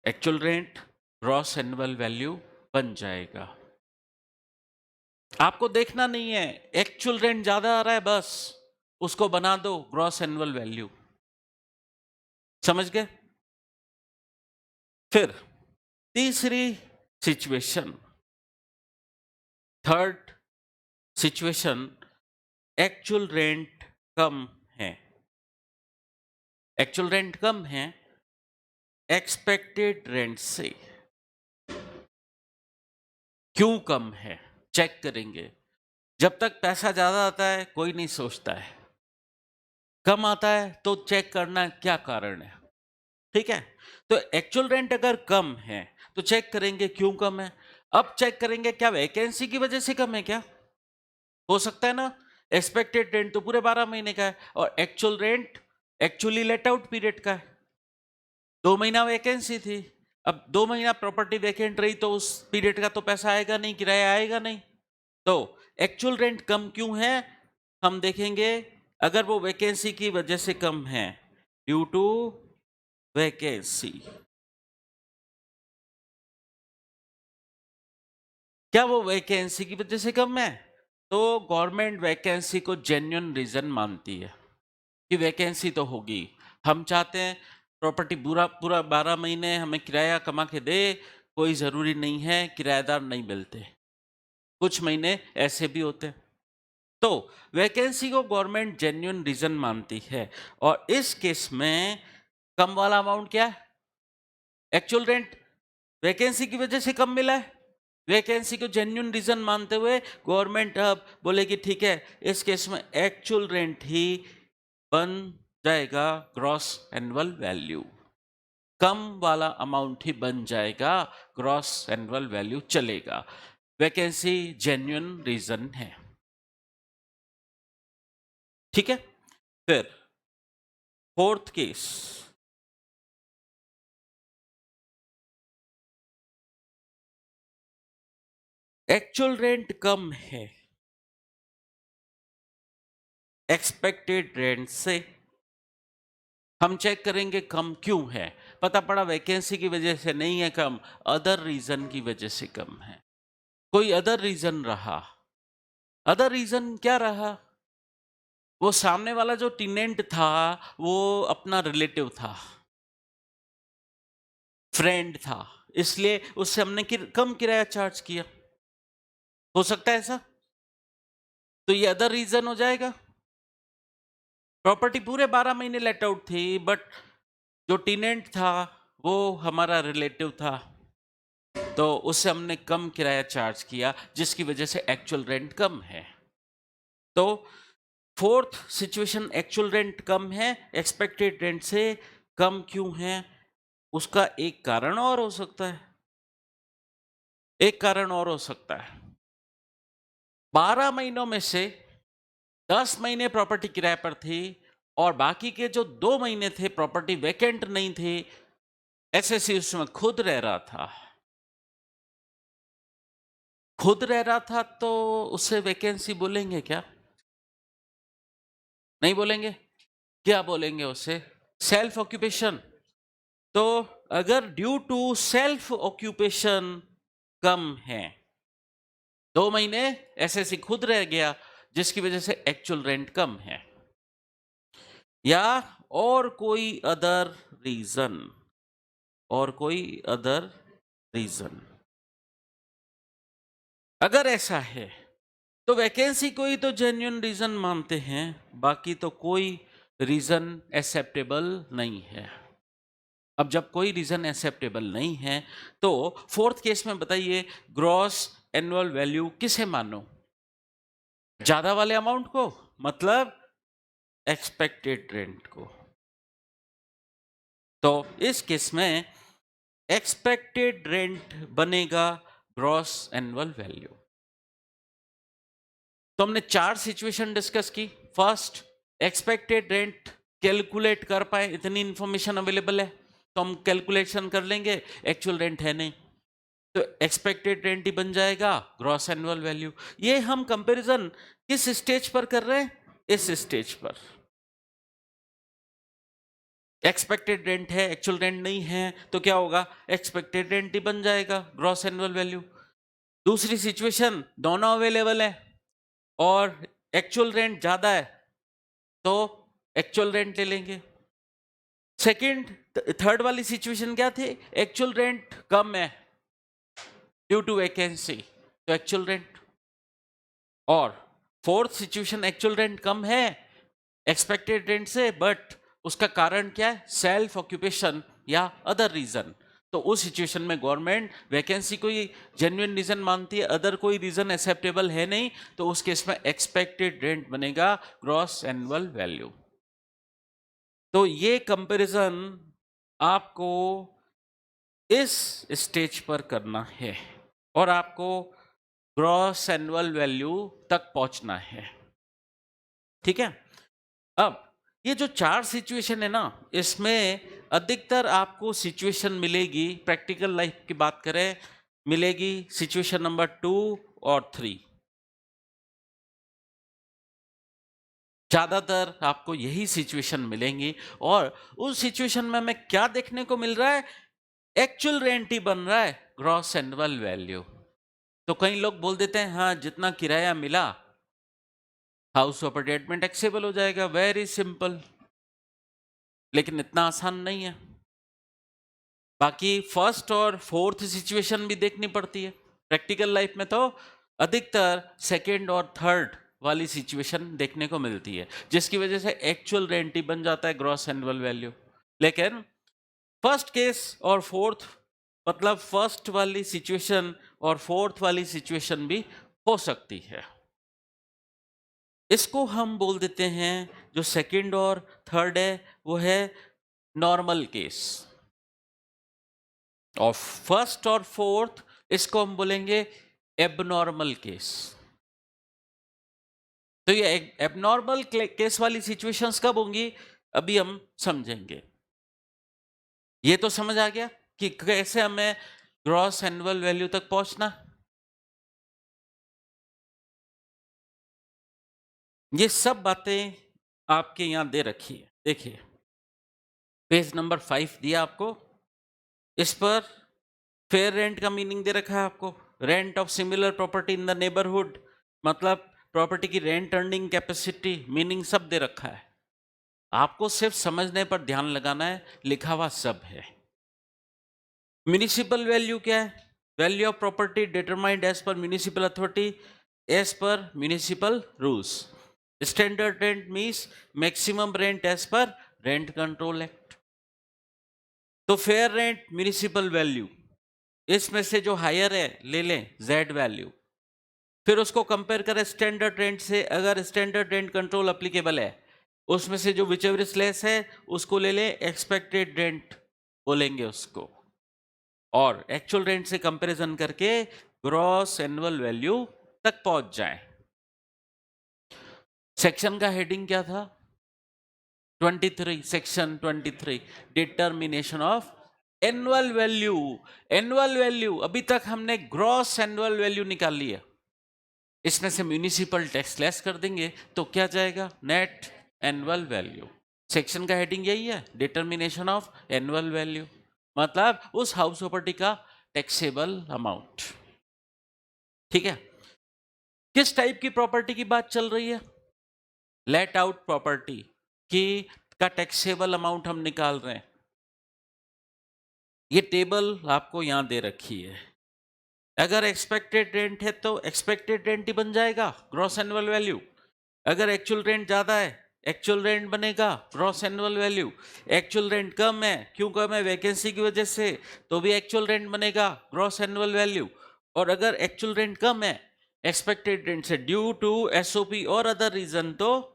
Actual rent gross annual value बन जाएगा। आपको देखना नहीं है एक्चुअल रेंट ज्यादा आ रहा है, बस उसको बना दो ग्रॉस एनुअल वैल्यू। समझ गए? फिर तीसरी situation, third situation, actual rent कम है। एक्चुअल रेंट कम है एक्सपेक्टेड रेंट से। क्यों कम है चेक करेंगे। जब तक पैसा ज्यादा आता है कोई नहीं सोचता है, कम आता है तो चेक करना क्या कारण है, ठीक है? तो एक्चुअल रेंट अगर कम है तो चेक करेंगे क्यों कम है। अब चेक करेंगे क्या वैकेंसी की वजह से कम है क्या? हो सकता है ना, एक्सपेक्टेड रेंट तो पूरे 12 महीने का है और actual rent actually let out period का है। 2 महीना वैकेंसी थी, अब 2 महीना प्रॉपर्टी वैकेंट रही तो उस पीरियड का तो पैसा आएगा नहीं, किराया आएगा नहीं। तो एक्चुअल रेंट कम क्यों है हम देखेंगे। अगर वो वैकेंसी की वजह से कम है, ड्यू टू वैकेंसी, क्या वो वैकेंसी की वजह से कम है? तो गवर्नमेंट वैकेंसी को जेन्युइन रीजन मानती है कि वैकेंसी तो होगी, हम चाहते हैं प्रॉपर्टी पूरा पूरा 12 महीने हमें किराया कमा के दे, कोई जरूरी नहीं है किराएदार नहीं मिलते, कुछ महीने ऐसे भी होते हैं। तो वैकेंसी को गवर्नमेंट जेन्युइन रीजन मानती है और इस केस में कम वाला अमाउंट क्या है? एक्चुअल रेंट वैकेंसी की वजह से कम मिला है, वैकेंसी को जेन्युइन रीजन मानते हुए गवर्नमेंट अब बोलेगी ठीक है, इस केस में एक्चुअल रेंट ही बन जाएगा ग्रॉस एनुअल वैल्यू, कम वाला अमाउंट ही बन जाएगा ग्रॉस एनुअल वैल्यू चलेगा, वैकेंसी जेन्युइन रीजन है। ठीक है। फिर फोर्थ केस, एक्चुअल रेंट कम है एक्सपेक्टेड रेंट से। हम चेक करेंगे कम क्यों है। पता पड़ा वैकेंसी की वजह से नहीं है कम, अदर रीजन की वजह से कम है। कोई अदर रीजन रहा। अदर रीजन क्या रहा? वो सामने वाला जो टेनेंट था वो अपना रिलेटिव था, फ्रेंड था, इसलिए उससे हमने कम किराया चार्ज किया। हो सकता है ऐसा? तो ये अदर रीजन हो जाएगा। प्रॉपर्टी पूरे 12 महीने लेट आउट थी, बट जो टेनेंट था वो हमारा रिलेटिव था, तो उससे हमने कम किराया चार्ज किया, जिसकी वजह से एक्चुअल रेंट कम है। तो फोर्थ सिचुएशन, एक्चुअल रेंट कम है एक्सपेक्टेड रेंट से कम क्यों है? उसका एक कारण और हो सकता है। एक कारण और हो सकता है, 12 महीनों में से 10 महीने प्रॉपर्टी किराए पर थी और बाकी के जो 2 महीने थे प्रॉपर्टी वैकेंट नहीं थी, एसएससी उसमें खुद रह रहा था। खुद रह रहा था तो उससे वैकेंसी बोलेंगे क्या? नहीं बोलेंगे। क्या बोलेंगे उसे? Self occupation. तो अगर ड्यू टू सेल्फ ऑक्यूपेशन कम है, 2 महीने एसएससी खुद रह गया, जिसकी वजह से एक्चुअल रेंट कम है, या और कोई अदर रीजन, और कोई अदर रीजन। अगर ऐसा है तो वैकेंसी कोई तो जेन्युइन रीजन मानते हैं, बाकी तो कोई रीजन एक्सेप्टेबल नहीं है। अब जब कोई रीजन एक्सेप्टेबल नहीं है तो फोर्थ केस में बताइए, ग्रॉस एनुअल वैल्यू किसे मानो? ज्यादा वाले अमाउंट को, मतलब एक्सपेक्टेड रेंट को। तो इस केस में एक्सपेक्टेड रेंट बनेगा ग्रॉस एनुअल वैल्यू। तो हमने 4 सिचुएशन डिस्कस की। फर्स्ट, एक्सपेक्टेड रेंट कैलकुलेट कर पाए, इतनी इंफॉर्मेशन अवेलेबल है तो हम कैलकुलेशन कर लेंगे, एक्चुअल रेंट है नहीं तो एक्सपेक्टेड रेंट ही बन जाएगा ग्रॉस एनुअल वैल्यू। ये हम कंपैरिजन किस स्टेज पर कर रहे हैं? इस स्टेज पर। एक्सपेक्टेड रेंट है, एक्चुअल रेंट नहीं है, तो क्या होगा? एक्सपेक्टेड रेंट ही बन जाएगा ग्रॉस एनुअल वैल्यू। दूसरी सिचुएशन, दोनों अवेलेबल है और एक्चुअल रेंट ज्यादा है तो एक्चुअल रेंट ले लेंगे। सेकंड, थर्ड वाली सिचुएशन क्या थी? एक्चुअल रेंट कम है ड्यू टू वैकेंसी, तो एक्चुअल रेंट। और फोर्थ सिचुएशन, एक्चुअल रेंट कम है एक्सपेक्टेड रेंट से, बट उसका कारण क्या है? सेल्फ ऑक्यूपेशन या अदर रीजन। तो उस सिचुएशन में गवर्नमेंट वैकेंसी को ही जेन्युइन रीजन मानती है, अदर कोई रीजन एक्सेप्टेबल है नहीं, तो उस केस में एक्सपेक्टेड रेंट बनेगा ग्रॉस एनुअल वैल्यू। तो ये कंपैरिजन आपको इस स्टेज पर करना है और आपको ग्रॉस एनुअल वैल्यू तक पहुंचना है। ठीक है। अब ये जो 4 सिचुएशन है ना, इसमें अधिकतर आपको सिचुएशन मिलेगी, प्रैक्टिकल लाइफ की बात करें, मिलेगी सिचुएशन नंबर 2 और 3। ज्यादातर आपको यही सिचुएशन मिलेंगी और उस सिचुएशन में हमें क्या देखने को मिल रहा है? एक्चुअल रेंट ही बन रहा है ग्रॉस एनुअल वैल्यू। तो कई लोग बोल देते हैं हाँ, जितना किराया मिला हाउस प्रॉपर्टी में टैक्सेबल हो जाएगा, वेरी सिंपल। लेकिन इतना आसान नहीं है। बाकी फर्स्ट और फोर्थ सिचुएशन भी देखनी पड़ती है। प्रैक्टिकल लाइफ में तो अधिकतर सेकेंड और थर्ड वाली सिचुएशन देखने को मिलती है, जिसकी वजह से एक्चुअल रेंट ही बन जाता है ग्रॉस एनुअल वैल्यू। लेकिन फर्स्ट केस और फोर्थ, मतलब फर्स्ट वाली सिचुएशन और फोर्थ वाली सिचुएशन भी हो सकती है। इसको हम बोल देते हैं, जो सेकंड और थर्ड है वो है नॉर्मल केस, और फर्स्ट और फोर्थ इसको हम बोलेंगे एबनॉर्मल केस। तो ये एबनॉर्मल केस वाली सिचुएशंस कब होंगी, अभी हम समझेंगे। ये तो समझ आ गया कि कैसे हमें ग्रॉस एनुअल वैल्यू तक पहुंचना। ये सब बातें आपके यहां दे रखी है, देखिए पेज नंबर 5 दिया आपको। इस पर फेयर रेंट का मीनिंग दे रखा है आपको, rent of similar property in the neighbourhood, मतलब प्रॉपर्टी की रेंट अर्निंग कैपेसिटी, मीनिंग सब दे रखा है। आपको सिर्फ समझने पर ध्यान लगाना है, लिखा हुआ सब है। म्युनिसिपल वैल्यू क्या है, value of property determined as per municipal authority as per municipal rules. Standard rent means maximum rent as per rent control act. तो फेयर रेंट म्युनिसिपल वैल्यू, इसमें से जो हायर है ले लें जेड वैल्यू, फिर उसको कंपेयर करें स्टैंडर्ड रेंट से। अगर स्टैंडर्ड रेंट कंट्रोल अप्लीकेबल है, उसमें से जो विचएवर इज लेस है उसको ले लें एक्सपेक्टेड रेंट बोलेंगे उसको, और एक्चुअल रेंट से कंपैरिजन करके ग्रॉस एनुअल वैल्यू तक पहुंच जाए। सेक्शन का हेडिंग क्या था, 23, section 23, determination of annual value. Annual value, अभी तक हमने ग्रॉस एनुअल वैल्यू निकाल लिया, इसमें से म्युनिसिपल टैक्स लेस कर देंगे तो क्या जाएगा, नेट एनुअल वैल्यू। सेक्शन का हेडिंग यही है, डिटर्मिनेशन ऑफ एनुअल वैल्यू, मतलब उस हाउस प्रॉपर्टी का टैक्सेबल अमाउंट। ठीक है, किस टाइप की प्रॉपर्टी की बात चल रही है, लेट आउट प्रॉपर्टी की का टैक्सेबल अमाउंट हम निकाल रहे हैं। ये टेबल आपको यहां दे रखी है। अगर एक्सपेक्टेड रेंट है तो एक्सपेक्टेड रेंट ही बन जाएगा ग्रॉस एनुअल वैल्यू। अगर एक्चुअल रेंट ज्यादा है, एक्चुअल रेंट बनेगा gross annual value. Actual rent कम है, क्यों कम है, वैकेंसी की वजह से, तो भी एक्चुअल रेंट बनेगा ग्रॉस एनुअल वैल्यू। और अगर एक्चुअल रेंट कम है एक्सपेक्टेड रेंट से ड्यू टू एसओपी और अदर रीजन, तो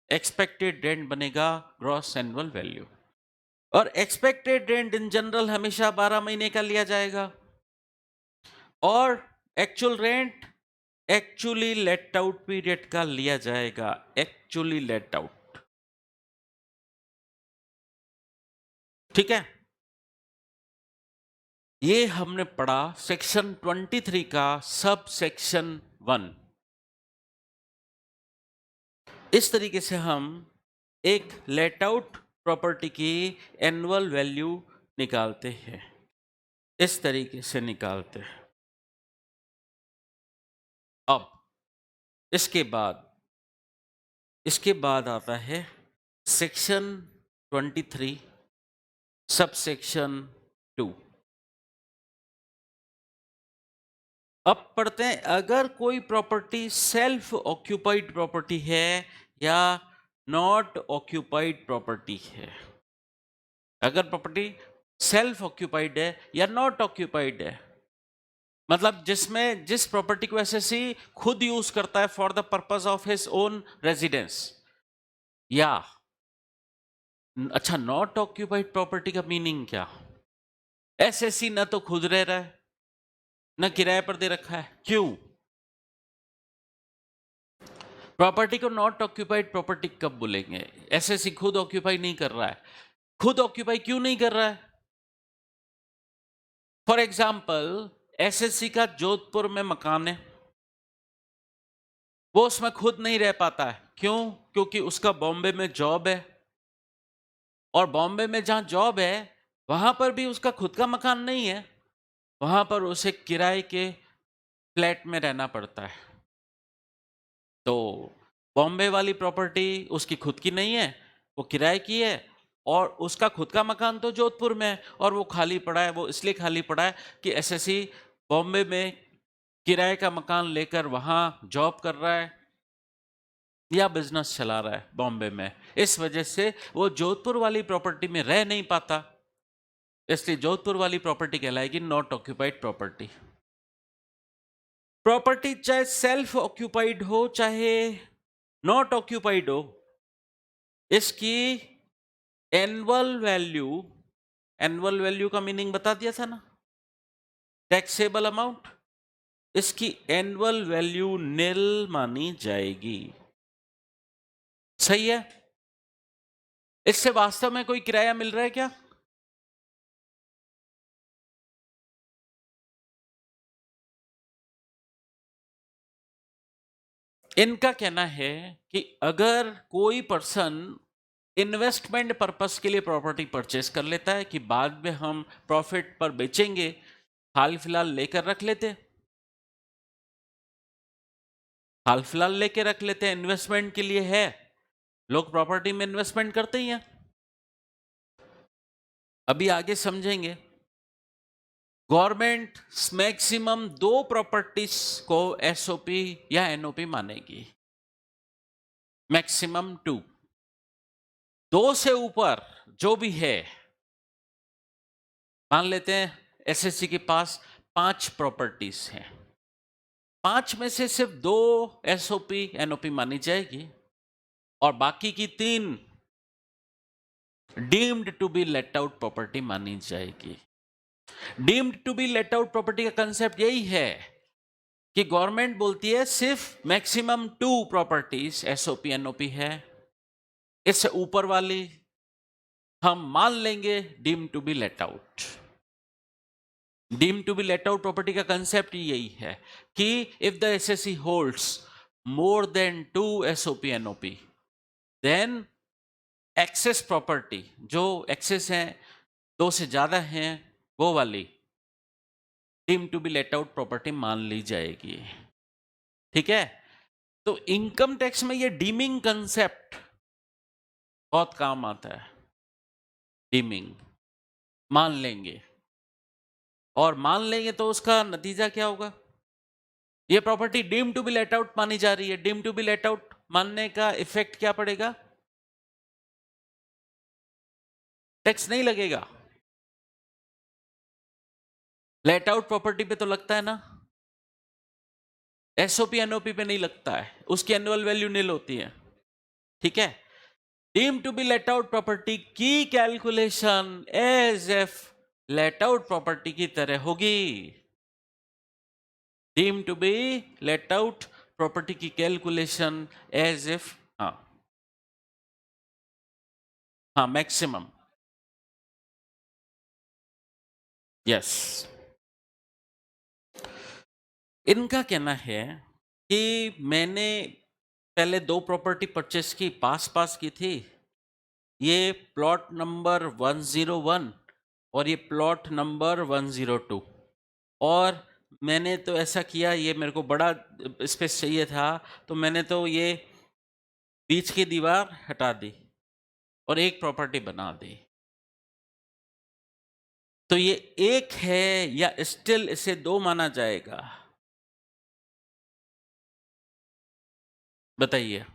एक्सपेक्टेड रेंट बनेगा ग्रॉस एनुअल वैल्यू। और एक्सपेक्टेड रेंट इन जनरल हमेशा 12 महीने का लिया जाएगा, और actual rent actually let out period का लिया जाएगा, एक्चुअली लेट आउट। ठीक है, ये हमने पढ़ा सेक्शन 23 का सब सेक्शन 1। इस तरीके से हम एक लेट आउट प्रॉपर्टी की एनुअल वैल्यू निकालते हैं, इस तरीके से निकालते हैं। अब इसके बाद आता है सेक्शन 23 सब सेक्शन 2। अब पढ़ते हैं, अगर कोई प्रॉपर्टी सेल्फ ऑक्यूपाइड प्रॉपर्टी है या नॉट ऑक्यूपाइड प्रॉपर्टी है। अगर प्रॉपर्टी सेल्फ ऑक्यूपाइड है या नॉट ऑक्यूपाइड है, मतलब जिसमें जिस प्रॉपर्टी को एसएससी खुद यूज करता है for the purpose of his own residence, या अच्छा नॉट ऑक्यूपाइड प्रॉपर्टी का मीनिंग क्या, एसएससी न तो खुद रह रहा है न किराए पर दे रखा है, क्यों। प्रॉपर्टी को नॉट ऑक्यूपाइड प्रॉपर्टी कब बोलेंगे, एसएससी खुद ऑक्यूपाई नहीं कर रहा है। खुद ऑक्यूपाई क्यों नहीं कर रहा है, फॉर एग्जाम्पल एसएससी का जोधपुर में मकान है, वो उसमें खुद नहीं रह पाता है, क्यों, क्योंकि उसका बॉम्बे में जॉब है, और बॉम्बे में जहां जॉब है वहां पर भी उसका खुद का मकान नहीं है, वहां पर उसे किराए के फ्लैट में रहना पड़ता है। तो बॉम्बे वाली प्रॉपर्टी उसकी खुद की नहीं है, वो किराए की है, और उसका खुद का मकान तो जोधपुर में है और वो खाली पड़ा है। वो इसलिए खाली पड़ा है कि एसएससी बॉम्बे में किराए का मकान लेकर वहां जॉब कर रहा है या बिजनेस चला रहा है बॉम्बे में, इस वजह से वो जोधपुर वाली प्रॉपर्टी में रह नहीं पाता, इसलिए जोधपुर वाली प्रॉपर्टी कहलाएगी नॉट ऑक्यूपाइड प्रॉपर्टी। प्रॉपर्टी चाहे सेल्फ ऑक्यूपाइड हो चाहे नॉट ऑक्यूपाइड हो, इसकी एनुअल वैल्यू का मीनिंग बता दिया था ना, टैक्सेबल अमाउंट, इसकी एनुअल वैल्यू निल मानी जाएगी। सही है? इससे वास्तव में कोई किराया मिल रहा है क्या? इनका कहना है कि अगर कोई पर्सन इन्वेस्टमेंट पर्पस के लिए प्रॉपर्टी परचेस कर लेता है कि बाद में हम प्रॉफिट पर बेचेंगे, हाल फिलहाल लेकर रख लेते, हाल फिलहाल लेके रख लेते हैं, इन्वेस्टमेंट के लिए है, लोग प्रॉपर्टी में इन्वेस्टमेंट करते ही हैं। अभी आगे समझेंगे। गवर्नमेंट मैक्सिमम 2 प्रॉपर्टीज को एसओपी या एनओपी मानेगी, मैक्सिमम 2 से ऊपर जो भी है, मान लेते हैं एसएससी के पास 5 प्रॉपर्टीज हैं, 5 में से सिर्फ 2 एसओपी एनओपी मानी जाएगी और बाकी की 3 deemed to be let out property मानी जाएगी। Deemed to be let out property का कंसेप्ट यही है कि गवर्नमेंट बोलती है सिर्फ मैक्सिमम 2 प्रॉपर्टीज एसओपी एनओपी है, इससे ऊपर वाली हम मान लेंगे deem to be let out. Deem to be let out property का कंसेप्ट यही है कि if the SSC holds more than 2 SOP NOP, then excess property, जो एक्सेस है 2 से ज्यादा हैं, वो वाली deem to be let out property मान ली जाएगी। ठीक है? तो इनकम टैक्स में ये डीमिंग कंसेप्ट बहुत काम आता है। डीमिंग मान लेंगे, और मान लेंगे तो उसका नतीजा क्या होगा? ये property deem to be let out मानी जा रही है, deem to be let out मानने का इफेक्ट क्या पड़ेगा? टैक्स नहीं लगेगा। लेट आउट प्रॉपर्टी पे तो लगता है ना, एसओपी एनओपी पे नहीं लगता है, उसकी एनुअल वैल्यू नील होती है। ठीक है? Deem to be let out property की calculation as if let out property की तरह होगी। Deem to be let out property की कैलकुलेशन एज इफ, हाँ हाँ, मैक्सिमम, यस। इनका कहना है कि मैंने पहले 2 प्रॉपर्टी परचेस की, पास पास की थी, ये प्लॉट नंबर 101 और ये प्लॉट नंबर 102, और मैंने तो ऐसा किया, ये मेरे को बड़ा स्पेस चाहिए था, तो मैंने तो ये बीच की दीवार हटा दी और एक प्रॉपर्टी बना दी। तो ये एक है या स्टिल इसे 2 माना जाएगा? बताइए।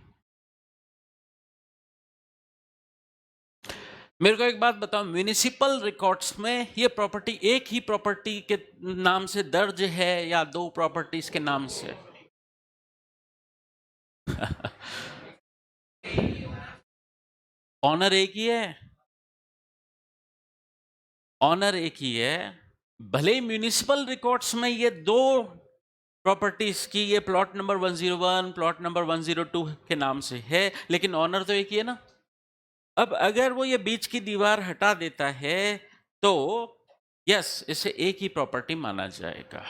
मेरे को एक बात बताओ, म्युनिसिपल रिकॉर्ड्स में ये प्रॉपर्टी एक ही प्रॉपर्टी के नाम से दर्ज है या 2 प्रॉपर्टीज के नाम से? ऑनर एक ही है, ऑनर एक ही है। भले ही म्युनिसिपल रिकॉर्ड्स में ये 2 प्रॉपर्टीज की, ये प्लॉट नंबर 101 प्लॉट नंबर 102 के नाम से है, लेकिन ऑनर तो एक ही है ना। अब अगर वो ये बीच की दीवार हटा देता है तो यस, इसे एक ही प्रॉपर्टी माना जाएगा।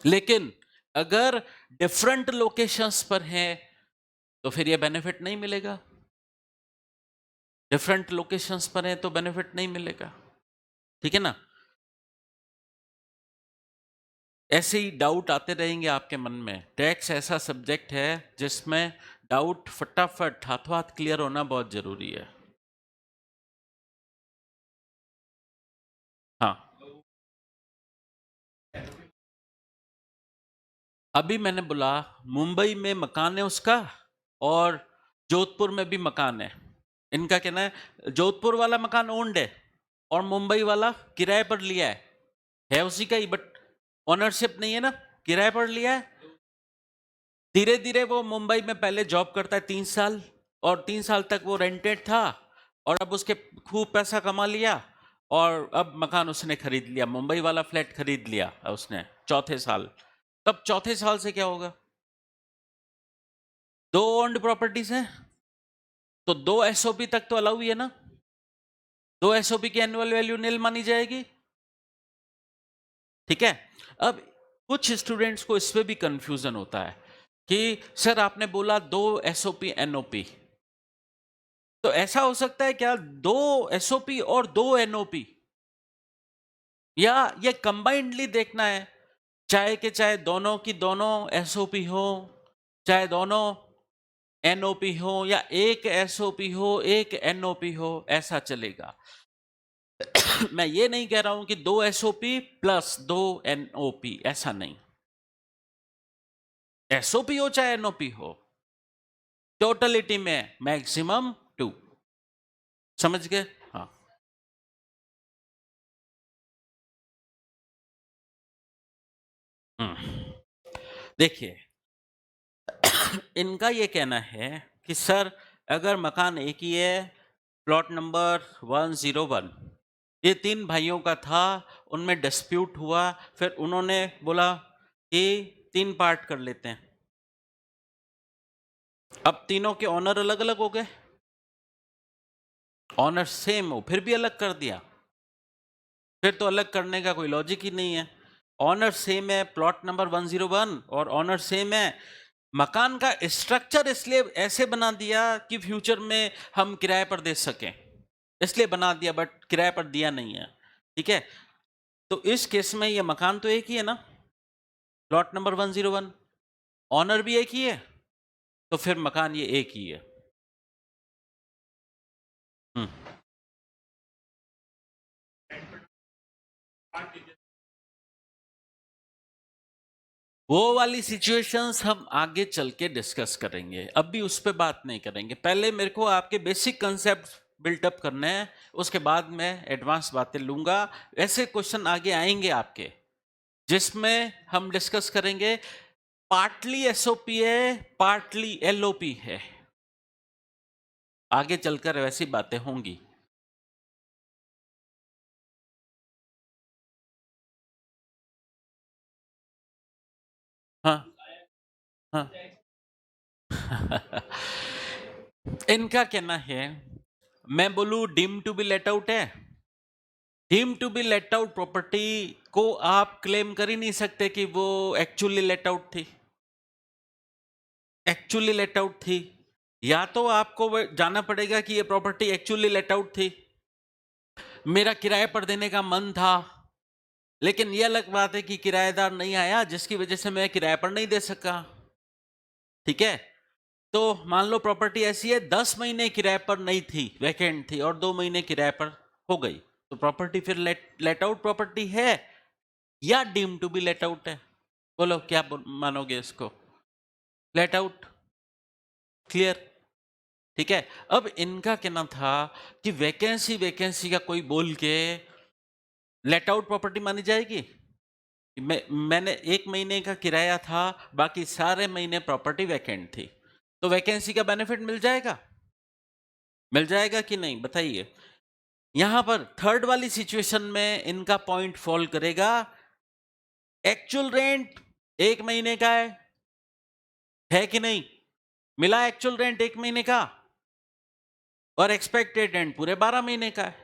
लेकिन अगर डिफरेंट लोकेशंस पर है तो फिर ये बेनिफिट नहीं मिलेगा। डिफरेंट लोकेशंस पर है तो बेनिफिट नहीं मिलेगा। ठीक है ना? ऐसे ही डाउट आते रहेंगे आपके मन में। टैक्स ऐसा सब्जेक्ट है जिसमें डाउट फटाफट हाथों हाथ क्लियर होना बहुत जरूरी है। हाँ, अभी मैंने बोला मुंबई में मकान है उसका और जोधपुर में भी मकान है। इनका कहना है जोधपुर वाला मकान ओन्ड है और मुंबई वाला किराए पर लिया है उसी का ही, बट ओनरशिप नहीं है ना, किराए पर लिया है। धीरे धीरे वो मुंबई में पहले जॉब करता है 3 साल, और 3 साल तक वो रेंटेड था, और अब उसके खूब पैसा कमा लिया और अब मकान उसने खरीद लिया, मुंबई वाला फ्लैट खरीद लिया उसने चौथे साल। तब चौथे साल से क्या होगा? दो ओन्ड प्रॉपर्टीज हैं, तो दो एसओपी तक तो अलाउ ही है ना, दो एसओपी की एनुअल वैल्यू नील मानी जाएगी। ठीक है। अब कुछ स्टूडेंट्स को इसमें भी कंफ्यूजन होता है कि सर आपने बोला दो एसओपी एनओपी, तो ऐसा हो सकता है क्या दो एसओपी और दो एनओपी, या ये कंबाइंडली देखना है, चाहे कि चाहे दोनों की दोनों एसओपी हो, चाहे दोनों एनओपी हो, या एक एसओपी हो एक एनओपी हो, ऐसा चलेगा। मैं ये नहीं कह रहा हूं कि दो एसओपी प्लस दो एनओपी, ऐसा नहीं, एसओपी हो चाहे एनओपी हो, टोटलिटी में मैक्सिमम 2। समझ गए? हाँ। देखिए, इनका ये कहना है कि सर अगर मकान एक ही है, प्लॉट नंबर 101, ये 3 भाइयों का था, उनमें डिस्प्यूट हुआ, फिर उन्होंने बोला कि 3 पार्ट कर लेते हैं। अब तीनों के ऑनर अलग अलग हो गए, ऑनर सेम हो फिर भी अलग कर दिया, फिर तो अलग करने का कोई लॉजिक ही नहीं है। ऑनर सेम है, प्लॉट नंबर 101 और ऑनर सेम है, मकान का स्ट्रक्चर इसलिए ऐसे बना दिया कि फ्यूचर में हम किराए पर दे सकें, इसलिए बना दिया, बट किराए पर दिया नहीं है। ठीक है, तो इस केस में ये मकान तो एक ही है ना, प्लॉट नंबर 101, ऑनर भी एक ही है, तो फिर मकान ये एक ही है। वो वाली सिचुएशंस हम आगे चल के डिस्कस करेंगे, अभी उस पर बात नहीं करेंगे। पहले मेरे को आपके बेसिक कंसेप्ट बिल्टअप करने हैं, उसके बाद मैं एडवांस बातें लूंगा। ऐसे क्वेश्चन आगे आएंगे आपके, जिसमें हम डिस्कस करेंगे पार्टली एसओपी है, पार्टली एलओपी है, आगे चलकर वैसी बातें होंगी। हाँ हाँ। इनका कहना है, मैं बोलूं deem to be let out है, deem to be let out property को आप क्लेम कर ही नहीं सकते कि वो एक्चुअली लेट आउट थी, एक्चुअली लेट आउट थी। या तो आपको जाना पड़ेगा कि ये प्रॉपर्टी एक्चुअली लेट आउट थी, मेरा किराए पर देने का मन था, लेकिन ये अलग बात है कि किराएदार नहीं आया, जिसकी वजह से मैं किराए पर नहीं दे सका। ठीक है, तो मान लो प्रॉपर्टी ऐसी है 10 महीने किराए पर नहीं थी, वैकेंट थी, और 2 महीने किराए पर हो गई, तो प्रॉपर्टी फिर लेट आउट प्रॉपर्टी है या deem to be let out है? बोलो क्या मानोगे इसको? Let out, clear? ठीक है। अब इनका कहना था कि वैकेंसी वैकेंसी का कोई बोल के लेट आउट प्रॉपर्टी मानी जाएगी। मैंने 1 महीने का किराया था, बाकी सारे महीने प्रॉपर्टी वैकेंट थी, तो वैकेंसी का बेनिफिट मिल जाएगा? मिल जाएगा कि नहीं बताइए? यहां पर थर्ड वाली सिचुएशन में इनका पॉइंट फॉल करेगा, एक्चुअल रेंट 1 महीने का है कि नहीं, मिला एक्चुअल रेंट 1 महीने का, और एक्सपेक्टेड रेंट पूरे 12 महीने का है।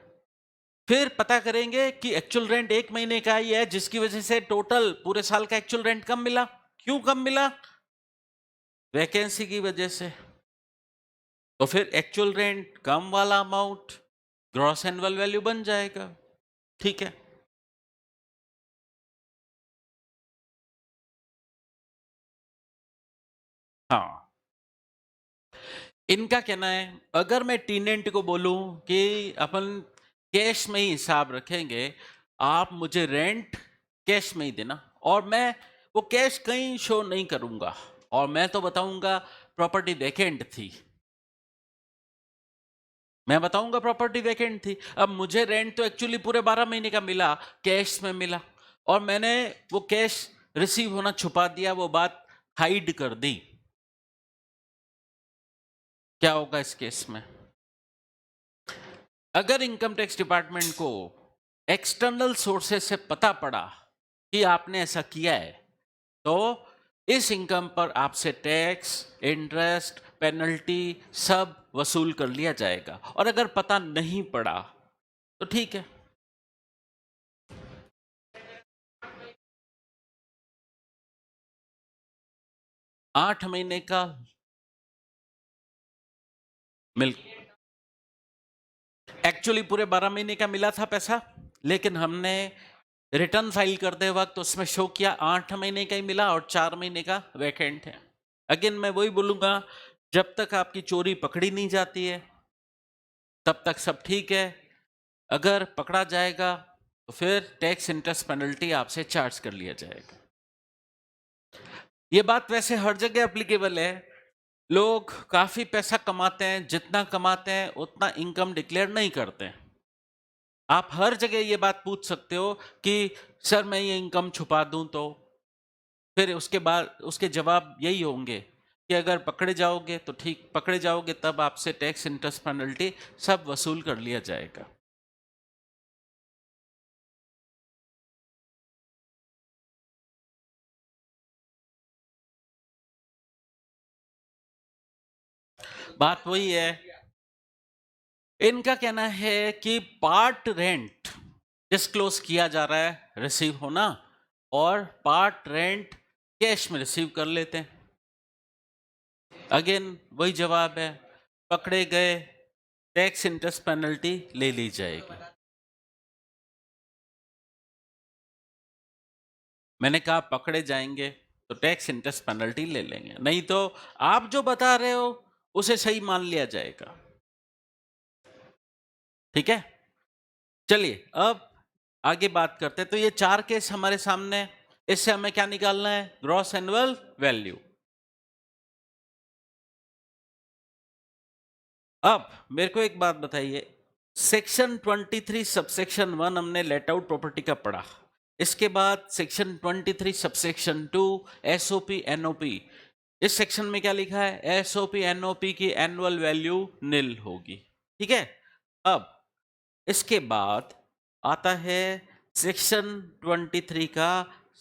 फिर पता करेंगे कि एक्चुअल रेंट 1 महीने का ही है, जिसकी वजह से टोटल पूरे साल का एक्चुअल रेंट कम मिला। क्यों कम मिला? वैकेंसी की वजह से। तो फिर एक्चुअल रेंट कम वाला अमाउंट ग्रॉस एनुअल वैल्यू बन जाएगा। ठीक है, हाँ। इनका कहना है अगर मैं टीनेंट को बोलूं कि अपन कैश में ही हिसाब रखेंगे, आप मुझे रेंट कैश में ही देना, और मैं वो कैश कहीं शो नहीं करूंगा, और मैं तो बताऊंगा प्रॉपर्टी वैकेंट थी, मैं बताऊंगा प्रॉपर्टी वैकेंट थी। अब मुझे रेंट तो एक्चुअली पूरे 12 महीने का मिला, कैश में मिला, और मैंने वो कैश रिसीव होना छुपा दिया, वो बात हाइड कर दी। क्या होगा इस केस में? अगर इनकम टैक्स डिपार्टमेंट को एक्सटर्नल सोर्सेस से पता पड़ा कि आपने ऐसा किया है, तो इस इनकम पर आपसे टैक्स, इंटरेस्ट, पेनल्टी सब वसूल कर लिया जाएगा। और अगर पता नहीं पड़ा तो ठीक है, 8 महीने का मिल एक्चुअली पूरे 12 महीने का मिला था पैसा, लेकिन हमने रिटर्न फाइल करते वक्त उसमें शो किया 8 महीने का ही मिला और 4 महीने का वैकेंट है। अगेन मैं वही बोलूंगा, जब तक आपकी चोरी पकड़ी नहीं जाती है तब तक सब ठीक है। अगर पकड़ा जाएगा तो फिर टैक्स, इंटरेस्ट, पेनल्टी आपसे चार्ज कर लिया जाएगा। ये बात वैसे हर जगह एप्लीकेबल है। लोग काफी पैसा कमाते हैं, जितना कमाते हैं उतना इनकम डिक्लेयर नहीं करते हैं। आप हर जगह ये बात पूछ सकते हो कि सर मैं ये इनकम छुपा दूं तो, फिर उसके बाद उसके जवाब यही होंगे कि अगर पकड़े जाओगे तो ठीक, पकड़े जाओगे तब आपसे टैक्स, इंटरेस्ट, पेनल्टी सब वसूल कर लिया जाएगा। बात वही है, इनका कहना है कि पार्ट रेंट डिस्क्लोज किया जा रहा है रिसीव होना, और पार्ट रेंट कैश में रिसीव कर लेते हैं। अगेन वही जवाब है, पकड़े गए टैक्स, इंटरेस्ट, पेनल्टी ले ली जाएगी। मैंने कहा पकड़े जाएंगे तो टैक्स, इंटरेस्ट, पेनल्टी ले लेंगे, नहीं तो आप जो बता रहे हो उसे सही मान लिया जाएगा। ठीक है, चलिए अब आगे बात करते हैं। तो ये 4 केस हमारे सामने है। इससे हमें क्या निकालना है? Gross annual value. अब मेरे को एक बात बताइए, सेक्शन 23 सबसेक्शन 1 हमने लेट आउट प्रॉपर्टी का पढ़ा, इसके बाद सेक्शन 23 सबसेक्शन 2 एसओपी एनओपी, इस सेक्शन में क्या लिखा है? एसओपी एनओपी की एनुअल वैल्यू निल होगी। ठीक है, अब इसके बाद आता है सेक्शन 23 का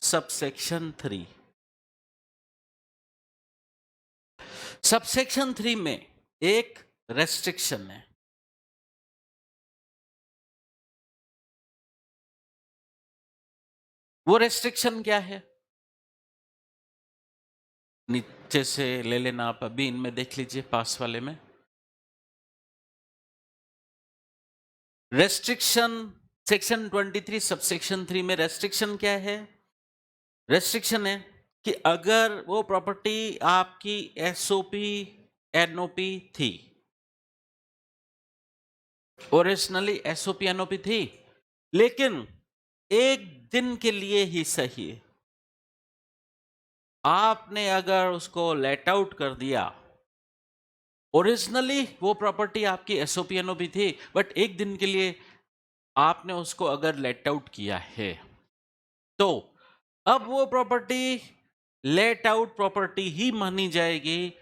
सबसेक्शन 3। सबसेक्शन 3 में एक रेस्ट्रिक्शन है। वो रेस्ट्रिक्शन क्या है? नीचे से ले लेना आप, अभी इनमें देख लीजिए पास वाले में। रेस्ट्रिक्शन सेक्शन 23 सबसेक्शन 3 में रेस्ट्रिक्शन क्या है? रेस्ट्रिक्शन है कि अगर वो प्रॉपर्टी आपकी एसओपी एनओपी थी, ओरिजिनली एसओपी एनओपी थी, लेकिन एक दिन के लिए ही सही आपने अगर उसको लेट आउट कर दिया, ओरिजिनली वो प्रॉपर्टी आपकी एसओपी एनओपी थी, बट एक दिन के लिए आपने उसको अगर लेट आउट किया है, तो अब वो प्रॉपर्टी लेट आउट प्रॉपर्टी ही मानी जाएगी।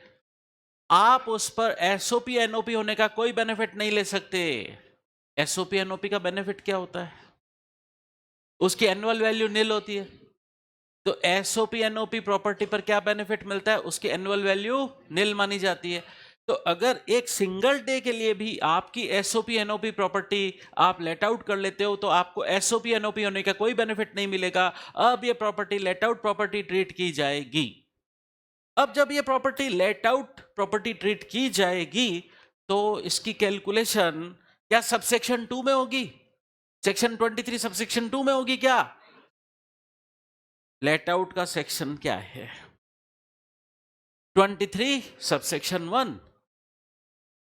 आप उस पर एसओपी एनओपी होने का कोई बेनिफिट नहीं ले सकते। एसओपी एनओपी का बेनिफिट क्या होता है? उसकी एनुअल वैल्यू निल होती है। तो एसओपी एनओपी प्रॉपर्टी पर क्या बेनिफिट मिलता है? उसकी एनुअल वैल्यू निल मानी जाती है। तो अगर एक सिंगल डे के लिए भी आपकी एसओपी एनओपी प्रॉपर्टी आप लेट आउट कर लेते हो, तो आपको एसओपी एनओपी होने का कोई बेनिफिट नहीं मिलेगा। अब ये property late out property treat की जाएगी। अब जब ये property late out property treat की जाएगी, तो इसकी कैलकुलेशन क्या सबसेक्शन 2 में होगी? सेक्शन 23 सबसेक्शन 2 में होगी क्या? लेट आउट का सेक्शन क्या है? 23 सबसेक्शन 1।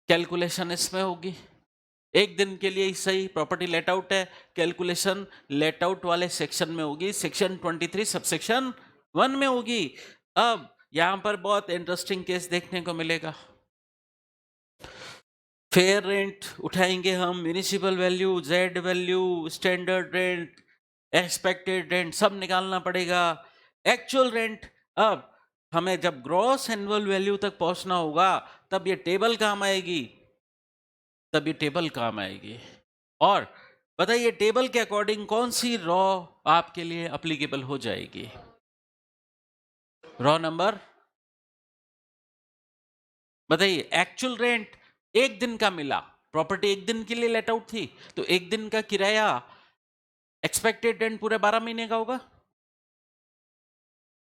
कैलकुलेशन इसमें होगी। एक दिन के लिए ही सही, प्रॉपर्टी लेट आउट है, कैलकुलेशन लेट आउट वाले सेक्शन में होगी, सेक्शन 23 सबसेक्शन 1 में होगी। अब यहां पर बहुत इंटरेस्टिंग केस देखने को मिलेगा। फेयर रेंट उठाएंगे हम, municipal value, Z value, standard rent, expected rent सब निकालना पड़ेगा, एक्चुअल रेंट। अब हमें जब ग्रॉस एनुअल वैल्यू तक पहुंचना होगा, तब ये टेबल काम आएगी, तब ये टेबल काम आएगी। और बताइए टेबल के अकॉर्डिंग कौन सी रॉ आपके लिए अप्लीकेबल हो जाएगी? रॉ नंबर बताइए। एक्चुअल रेंट एक दिन का मिला, प्रॉपर्टी एक दिन के लिए लेट आउट थी, तो एक दिन का किराया एक्सपेक्टेड रेंट पूरे 12 महीने का होगा।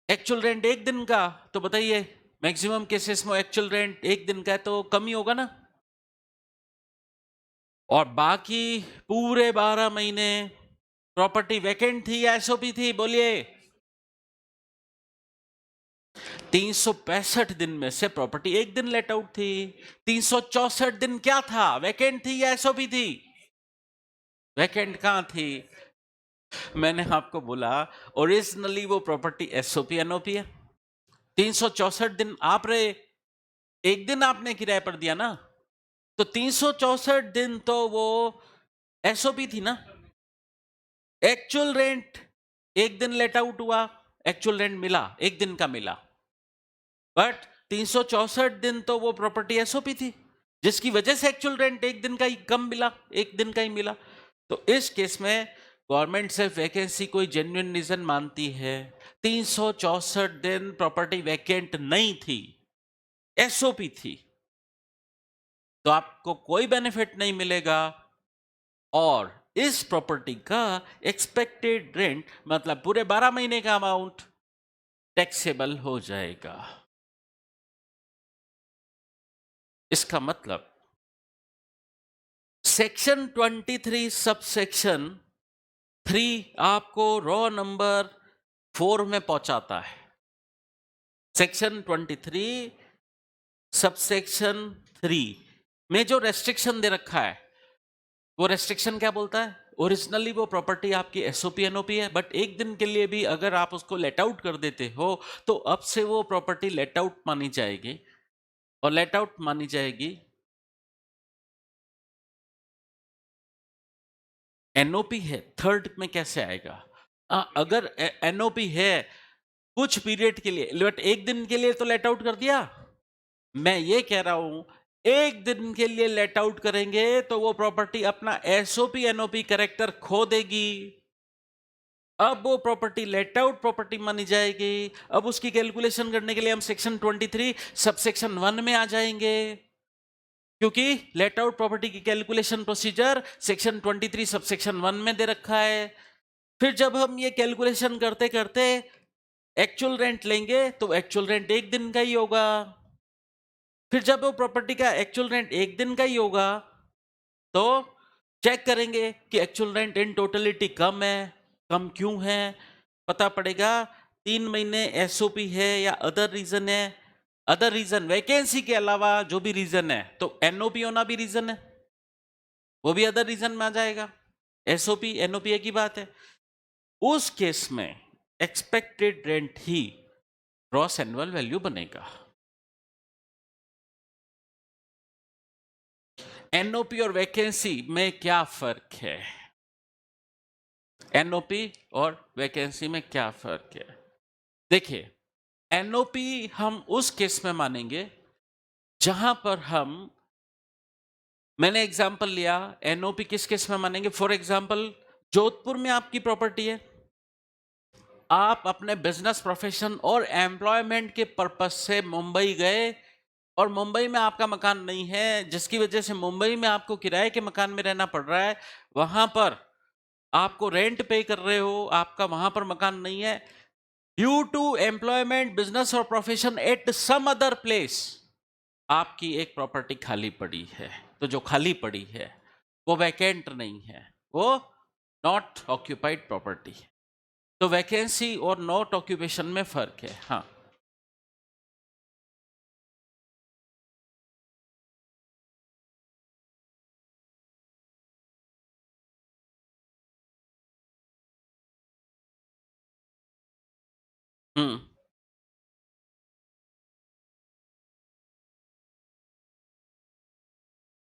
एक्चुअल रेंट एक दिन का, तो बताइए मैक्सिमम केसेस में एक्चुअल रेंट एक दिन का है तो कम ही होगा ना। और बाकी पूरे 12 महीने प्रॉपर्टी वैकेंट थी या एसओपी थी, बोलिए। 365 दिन में से प्रॉपर्टी एक दिन लेट आउट थी। 364 दिन क्या था, वैकेंट थी या एसओपी थी? वैकेंट कहां थी? मैंने आपको बोला ओरिजिनली वो प्रॉपर्टी एसओपी एनओपी है। 364 दिन आप रहे, एक दिन आपने किराए पर दिया ना, तो 364 दिन तो वो एसओपी थी ना। एक्चुअल रेंट एक दिन लेट आउट हुआ, एक्चुअल रेंट मिला, एक दिन का मिला, बट 364 दिन तो वो प्रॉपर्टी एसओपी थी, जिसकी वजह से एक्चुअल रेंट एक दिन का ही कम मिला, एक दिन का ही मिला। तो इस केस में गवर्नमेंट सिर्फ वैकेंसी कोई जेन्युइन रीजन मानती है। 364 दिन प्रॉपर्टी वैकेंट नहीं थी, एसओपी थी, तो आपको कोई बेनिफिट नहीं मिलेगा। और इस प्रॉपर्टी का एक्सपेक्टेड रेंट मतलब पूरे 12 महीने का अमाउंट टैक्सेबल हो जाएगा। इसका मतलब सेक्शन 23 सब सेक्शन 3 आपको रॉ नंबर 4 में पहुंचाता है। सेक्शन 23 सबसेक्शन 3 में जो रेस्ट्रिक्शन दे रखा है, वो रेस्ट्रिक्शन क्या बोलता है? ओरिजिनली वो प्रॉपर्टी आपकी एसओपी एनओपी है, बट एक दिन के लिए भी अगर आप उसको लेट आउट कर देते हो तो अब से वो प्रॉपर्टी लेट आउट मानी जाएगी। और लेट आउट मानी जाएगी, एनओपी है, थर्ड में कैसे आएगा? अगर एनओपी है कुछ पीरियड के लिए, बट एक दिन के लिए तो लेट आउट कर दिया। मैं ये कह रहा हूं एक दिन के लिए लेट आउट करेंगे तो वो प्रॉपर्टी अपना एसओपी एनओपी कैरेक्टर खो देगी। अब वो प्रॉपर्टी लेट आउट प्रॉपर्टी मानी जाएगी। अब उसकी कैलकुलेशन करने के लिए हम सेक्शन 23 सबसेक्शन 1 में आ जाएंगे, क्योंकि लेट आउट प्रॉपर्टी की कैलकुलेशन प्रोसीजर सेक्शन 23 सबसेक्शन 1 में दे रखा है। फिर जब हम ये कैलकुलेशन करते करते एक्चुअल रेंट लेंगे तो एक्चुअल रेंट एक दिन का ही होगा। फिर जब वो प्रॉपर्टी का एक्चुअल रेंट एक दिन का ही होगा तो चेक करेंगे कि एक्चुअल रेंट इन टोटलिटी कम है, कम क्यों है, पता पड़ेगा 3 महीने एसओपी है या अदर रीजन है। अदर रीजन वैकेंसी के अलावा जो भी रीजन है, तो एनओपी होना भी रीजन है, वो भी अदर रीजन में आ जाएगा। एसओपी एनओपी एक ही बात है। उस केस में एक्सपेक्टेड रेंट ही ग्रॉस एनुअल वैल्यू बनेगा। एनओपी और वैकेंसी में क्या फर्क है? एनओपी और वैकेंसी में क्या फर्क है? देखिए, एनओपी हम उस केस में मानेंगे जहां पर मैंने एग्जांपल लिया, एनओपी किस केस में मानेंगे? फॉर एग्जांपल जोधपुर में आपकी प्रॉपर्टी है, आप अपने बिजनेस प्रोफेशन और एम्प्लॉयमेंट के पर्पस से मुंबई गए और मुंबई में आपका मकान नहीं है, जिसकी वजह से मुंबई में आपको किराए के मकान में रहना पड़ रहा है। वहां पर आपको रेंट पे कर रहे हो, आपका वहां पर मकान नहीं है, ड्यू टू एम्प्लॉयमेंट बिजनेस और profession at some other place आपकी एक प्रॉपर्टी खाली पड़ी है। तो जो खाली पड़ी है वो वैकेंट नहीं है, वो नॉट ऑक्यूपाइड प्रॉपर्टी है। तो वैकेंसी और नॉट ऑक्यूपेशन में फर्क है। हाँ, हम्म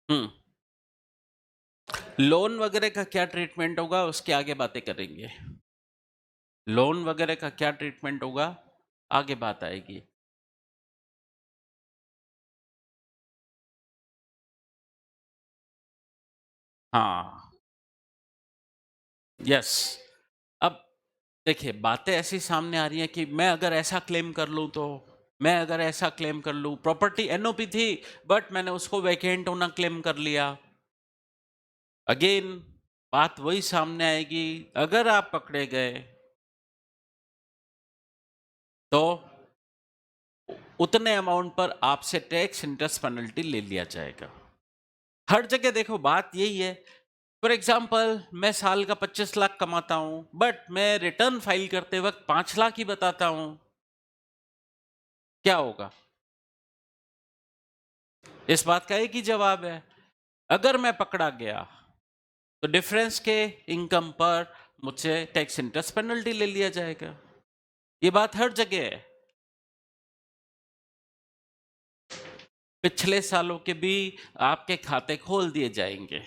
हम्म लोन वगैरह का क्या ट्रीटमेंट होगा उसके आगे बातें करेंगे। लोन वगैरह का क्या ट्रीटमेंट होगा आगे बात आएगी। हाँ, यस। अब देखिए बातें ऐसी सामने आ रही हैं कि मैं अगर ऐसा क्लेम कर लूं तो, मैं अगर ऐसा क्लेम कर लूं, प्रॉपर्टी एनओपी थी बट मैंने उसको वैकेंट होना क्लेम कर लिया। अगेन बात वही सामने आएगी, अगर आप पकड़े गए तो उतने अमाउंट पर आपसे टैक्स इंटरेस्ट पेनल्टी ले लिया जाएगा। हर जगह देखो बात यही है। फॉर एग्जाम्पल मैं साल का 25 लाख कमाता हूं बट मैं रिटर्न फाइल करते वक्त 5 लाख ही बताता हूं, क्या होगा? इस बात का एक ही जवाब है, अगर मैं पकड़ा गया तो डिफरेंस के इनकम पर मुझसे टैक्स इंटरेस्ट पेनल्टी ले लिया जाएगा। ये बात हर जगह है। पिछले सालों के भी आपके खाते खोल दिए जाएंगे।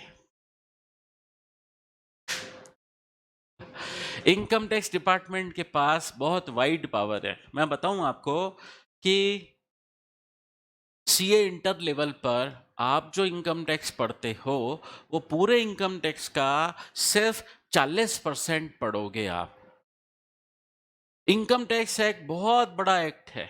इनकम टैक्स डिपार्टमेंट के पास बहुत वाइड पावर है। मैं बताऊं आपको कि सीए इंटर लेवल पर आप जो इनकम टैक्स पढ़ते हो वो पूरे इनकम टैक्स का सिर्फ 40% पढ़ोगे आप। इनकम टैक्स एक बहुत बड़ा एक्ट है।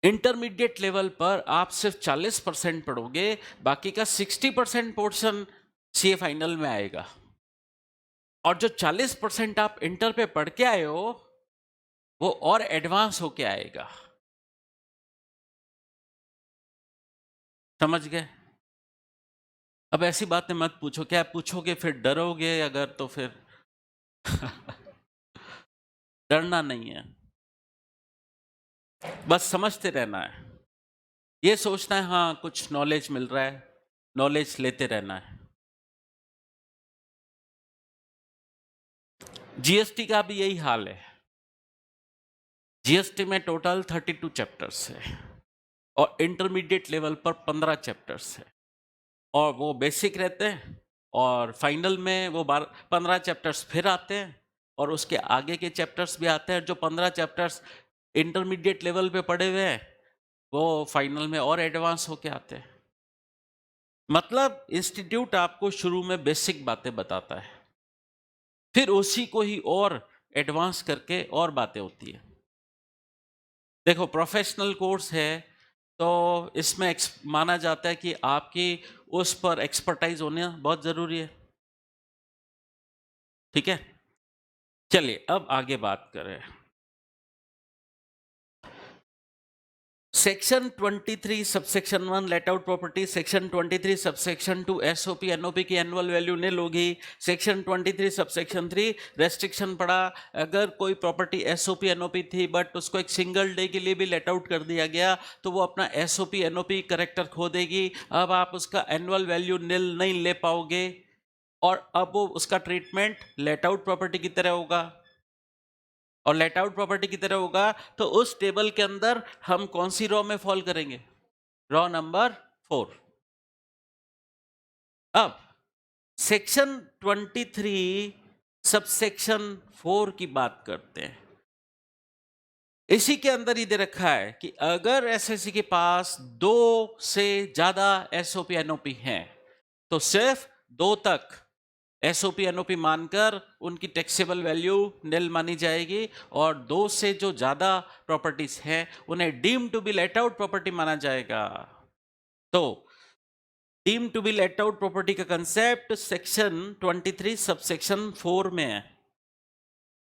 इंटरमीडिएट लेवल पर आप सिर्फ 40% पढ़ोगे, बाकी का 60% पोर्शन सीए फाइनल में आएगा। और जो 40% आप इंटर पे पढ़ के आए हो वो और एडवांस होके आएगा। समझ गए? अब ऐसी बातें मत पूछो, क्या पूछोगे फिर डरोगे अगर, तो फिर डरना नहीं है, बस समझते रहना है। ये सोचना है हाँ कुछ नॉलेज मिल रहा है, नॉलेज लेते रहना है। जीएसटी का भी यही हाल है। जीएसटी में टोटल 32 चैप्टर्स है और इंटरमीडिएट लेवल पर 15 चैप्टर्स है, और वो बेसिक रहते हैं और फाइनल में वो 15 चैप्टर्स फिर आते हैं और उसके आगे के चैप्टर्स भी आते हैं। जो 15 चैप्टर्स इंटरमीडिएट लेवल पे पढ़े हुए हैं वो फाइनल में और एडवांस होके आते हैं। मतलब इंस्टीट्यूट आपको शुरू में बेसिक बातें बताता है, फिर उसी को ही और एडवांस करके और बातें होती है। देखो प्रोफेशनल कोर्स है तो इसमें माना जाता है कि आपकी उस पर एक्सपर्टाइज होना बहुत जरूरी है। ठीक है, चलिए अब आगे बात करें। Section 23 subsection 1 late out property, section 23 subsection 2 SOP NOP की एनुअल वैल्यू नील होगी। सेक्शन 23 सबसेक्शन 3 रेस्ट्रिक्शन पड़ा, अगर कोई प्रॉपर्टी एसओपी एनओपी थी बट उसको एक सिंगल डे के लिए भी लेट आउट कर दिया गया तो वो अपना एसओपी एनओपी करेक्टर खो देगी। अब आप उसका एनुअल वैल्यू नील नहीं ले पाओगे और अब वो उसका ट्रीटमेंट लेट आउट प्रॉपर्टी की तरह होगा। और लेट आउट प्रॉपर्टी की तरह होगा तो उस टेबल के अंदर हम कौन सी रॉ में फॉल करेंगे? Raw number 4। अब सेक्शन 23 सबसेक्शन 4 की बात करते हैं। इसी के अंदर ही दे रखा है कि अगर एसएससी के पास 2 से ज्यादा एसओपी एनओपी हैं तो सिर्फ 2 तक एसओपी एनओपी मानकर उनकी टैक्सेबल वैल्यू निल मानी जाएगी, और 2 से जो ज्यादा प्रॉपर्टीज हैं उन्हें deem to be let out property माना जाएगा। तो deem to be let out property का कंसेप्ट सेक्शन 23 सबसेक्शन 4 में है।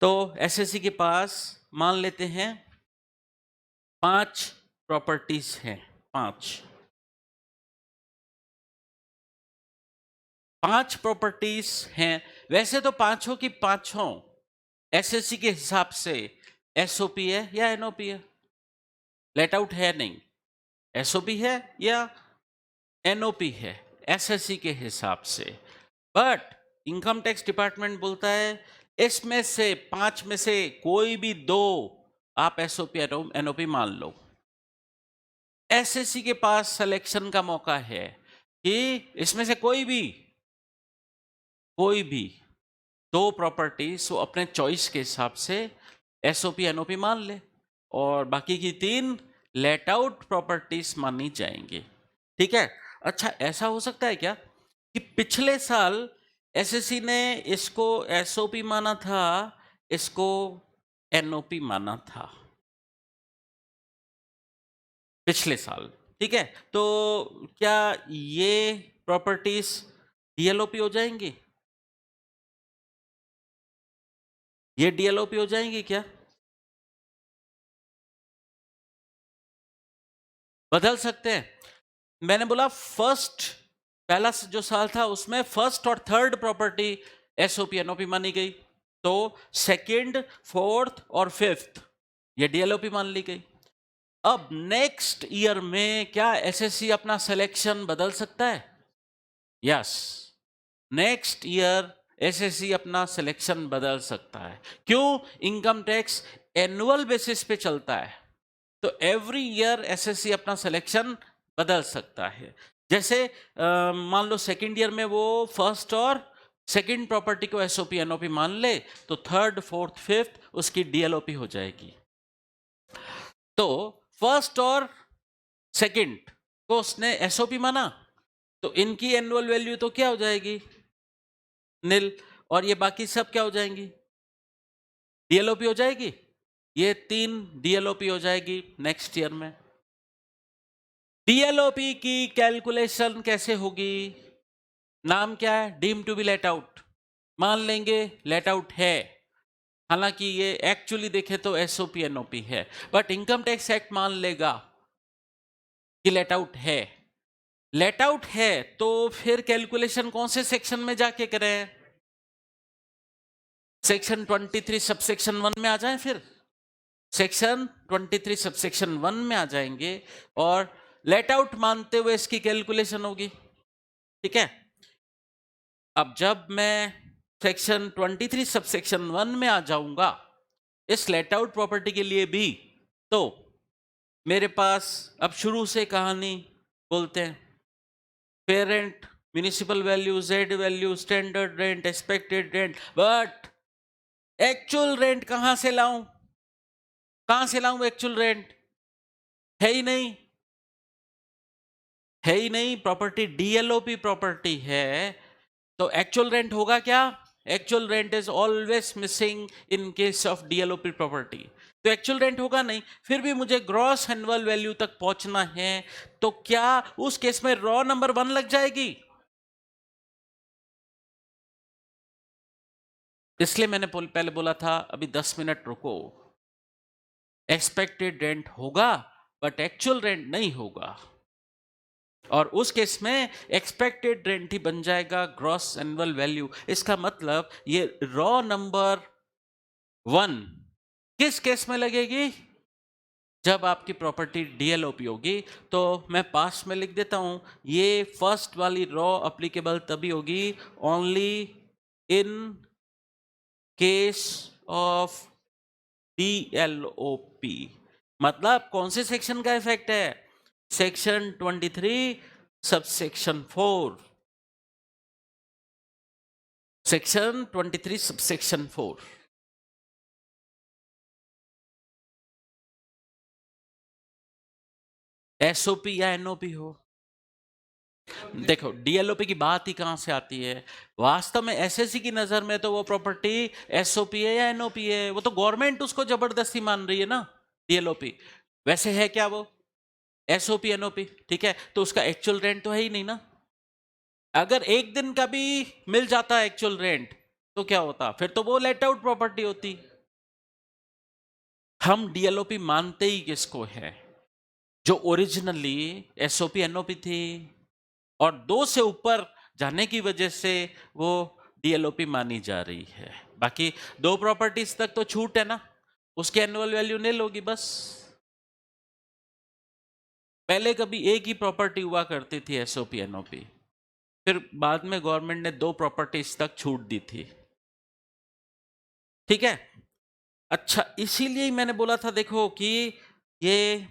तो एसएससी के पास मान लेते हैं 5 प्रॉपर्टीज हैं, 5 प्रॉपर्टीज हैं। वैसे तो पांचों की पांचों एसएससी के हिसाब से एसओपी है या एनओपी है, लेट आउट है नहीं, एसओपी है या एनओपी है एसएससी के हिसाब से। बट इनकम टैक्स डिपार्टमेंट बोलता है इसमें से 5 में से कोई भी 2 आप एसओपी एनओपी मान लो। एसएससी के पास सिलेक्शन का मौका है कि इसमें से कोई भी 2 प्रॉपर्टीज वो अपने चॉइस के हिसाब से एसओपी एनओपी मान ले और बाकी की 3 लेट आउट प्रॉपर्टीज मानी जाएंगी। ठीक है, अच्छा ऐसा हो सकता है क्या कि पिछले साल एसएससी ने इसको एसओपी माना था, इसको एनओपी माना था पिछले साल। ठीक है, तो क्या ये प्रॉपर्टीज डीएलओपी हो जाएंगी? ये डीएलओपी हो जाएंगी क्या? बदल सकते हैं। मैंने बोला फर्स्ट, पहला जो साल था उसमें फर्स्ट और थर्ड प्रॉपर्टी एसओपी एनओपी मानी गई, तो सेकंड, फोर्थ और फिफ्थ ये डीएलओपी मान ली गई। अब नेक्स्ट ईयर में क्या एसएससी अपना सिलेक्शन बदल सकता है? यस, नेक्स्ट ईयर एसएससी अपना सिलेक्शन बदल सकता है। क्यों? इनकम टैक्स एनुअल बेसिस पे चलता है, तो एवरी ईयर एसएससी अपना सिलेक्शन बदल सकता है। जैसे मान लो सेकेंड ईयर में वो फर्स्ट और सेकेंड प्रॉपर्टी को एसओपी एनओपी मान ले, तो थर्ड, फोर्थ, फिफ्थ उसकी डीएलओपी हो जाएगी। तो फर्स्ट और सेकेंड को उसने एसओपी माना, तो इनकी एनुअल वैल्यू तो क्या हो जाएगी? नील। और ये बाकी सब क्या हो जाएंगी? डीएलओपी हो जाएगी। ये 3 डीएलओपी हो जाएगी नेक्स्ट ईयर में। डीएलओपी की कैलकुलेशन कैसे होगी? नाम क्या है? Deem to be let out. मान लेंगे लेट आउट है, हालांकि ये एक्चुअली देखे तो एसओपी एनओपी है, बट इनकम टैक्स एक्ट मान लेगा कि लेट आउट है। लेट आउट है तो फिर कैलकुलेशन कौन से सेक्शन में जाके करें? सेक्शन 23 सबसेक्शन 1 में आ जाए। फिर सेक्शन 23 सबसेक्शन 1 में आ जाएंगे और लेट आउट मानते हुए इसकी कैलकुलेशन होगी। ठीक है, अब जब मैं सेक्शन 23 सबसेक्शन 1 में आ जाऊंगा इस लेट आउट प्रॉपर्टी के लिए भी, तो मेरे पास अब शुरू से कहानी बोलते हैं। Parent, municipal value, Z value, standard rent, expected rent, but actual rent कहां से लाऊं? कहां से लाऊं एक्चुअल रेंट? है ही नहीं, है ही नहीं। प्रॉपर्टी डीएलओपी प्रॉपर्टी है, तो एक्चुअल रेंट होगा क्या? Actual rent is always missing in case of DLOP property, तो एक्चुअल रेंट होगा नहीं। फिर भी मुझे ग्रॉस एनुअल वैल्यू तक पहुंचना है, तो क्या उस केस में रॉ नंबर 1 लग जाएगी? इसलिए मैंने पहले बोला था अभी 10 मिनट रुको, एक्सपेक्टेड रेंट होगा बट एक्चुअल रेंट नहीं होगा, और उस केस में एक्सपेक्टेड रेंट ही बन जाएगा ग्रॉस एनुअल वैल्यू। इसका मतलब ये रॉ नंबर 1 किस केस में लगेगी? जब आपकी प्रॉपर्टी डीएलओपी होगी। तो मैं पास में लिख देता हूं, ये फर्स्ट वाली रॉ अप्लीकेबल तभी होगी ओनली इन केस ऑफ डीएलओपी। मतलब कौन से सेक्शन का इफेक्ट है? Section 23 subsection 4, section 23 subsection 4। SOP या एनओपी हो, देखो डीएलओपी की बात ही कहां से आती है? वास्तव में एसएससी की नजर में तो वो प्रॉपर्टी एसओपी है या एनओपी है, वो तो गवर्नमेंट उसको जबरदस्ती मान रही है ना डीएलओपी। वैसे है क्या वो एसओपी एनओपी? ठीक है, तो उसका एक्चुअल रेंट तो है ही नहीं ना। अगर एक दिन का भी मिल जाता है एक्चुअल रेंट तो क्या होता? फिर तो वो लेट आउट प्रॉपर्टी होती। हम डीएलओपी मानते ही किसको है? जो ओरिजिनली एसओपी एनओपी थी, और 2 से ऊपर जाने की वजह से वो डीएलओपी मानी जा रही है। बाकी 2 प्रॉपर्टीज तक तो छूट है ना, उसके एनुअल वैल्यू नील होगी बस। पहले कभी एक ही प्रॉपर्टी हुआ करती थी एसओपी एनओपी, फिर बाद में गवर्नमेंट ने 2 प्रॉपर्टीज तक छूट दी थी। ठीक है, अच्छा इसीलिए ही मैंने बोला था देखो कि ये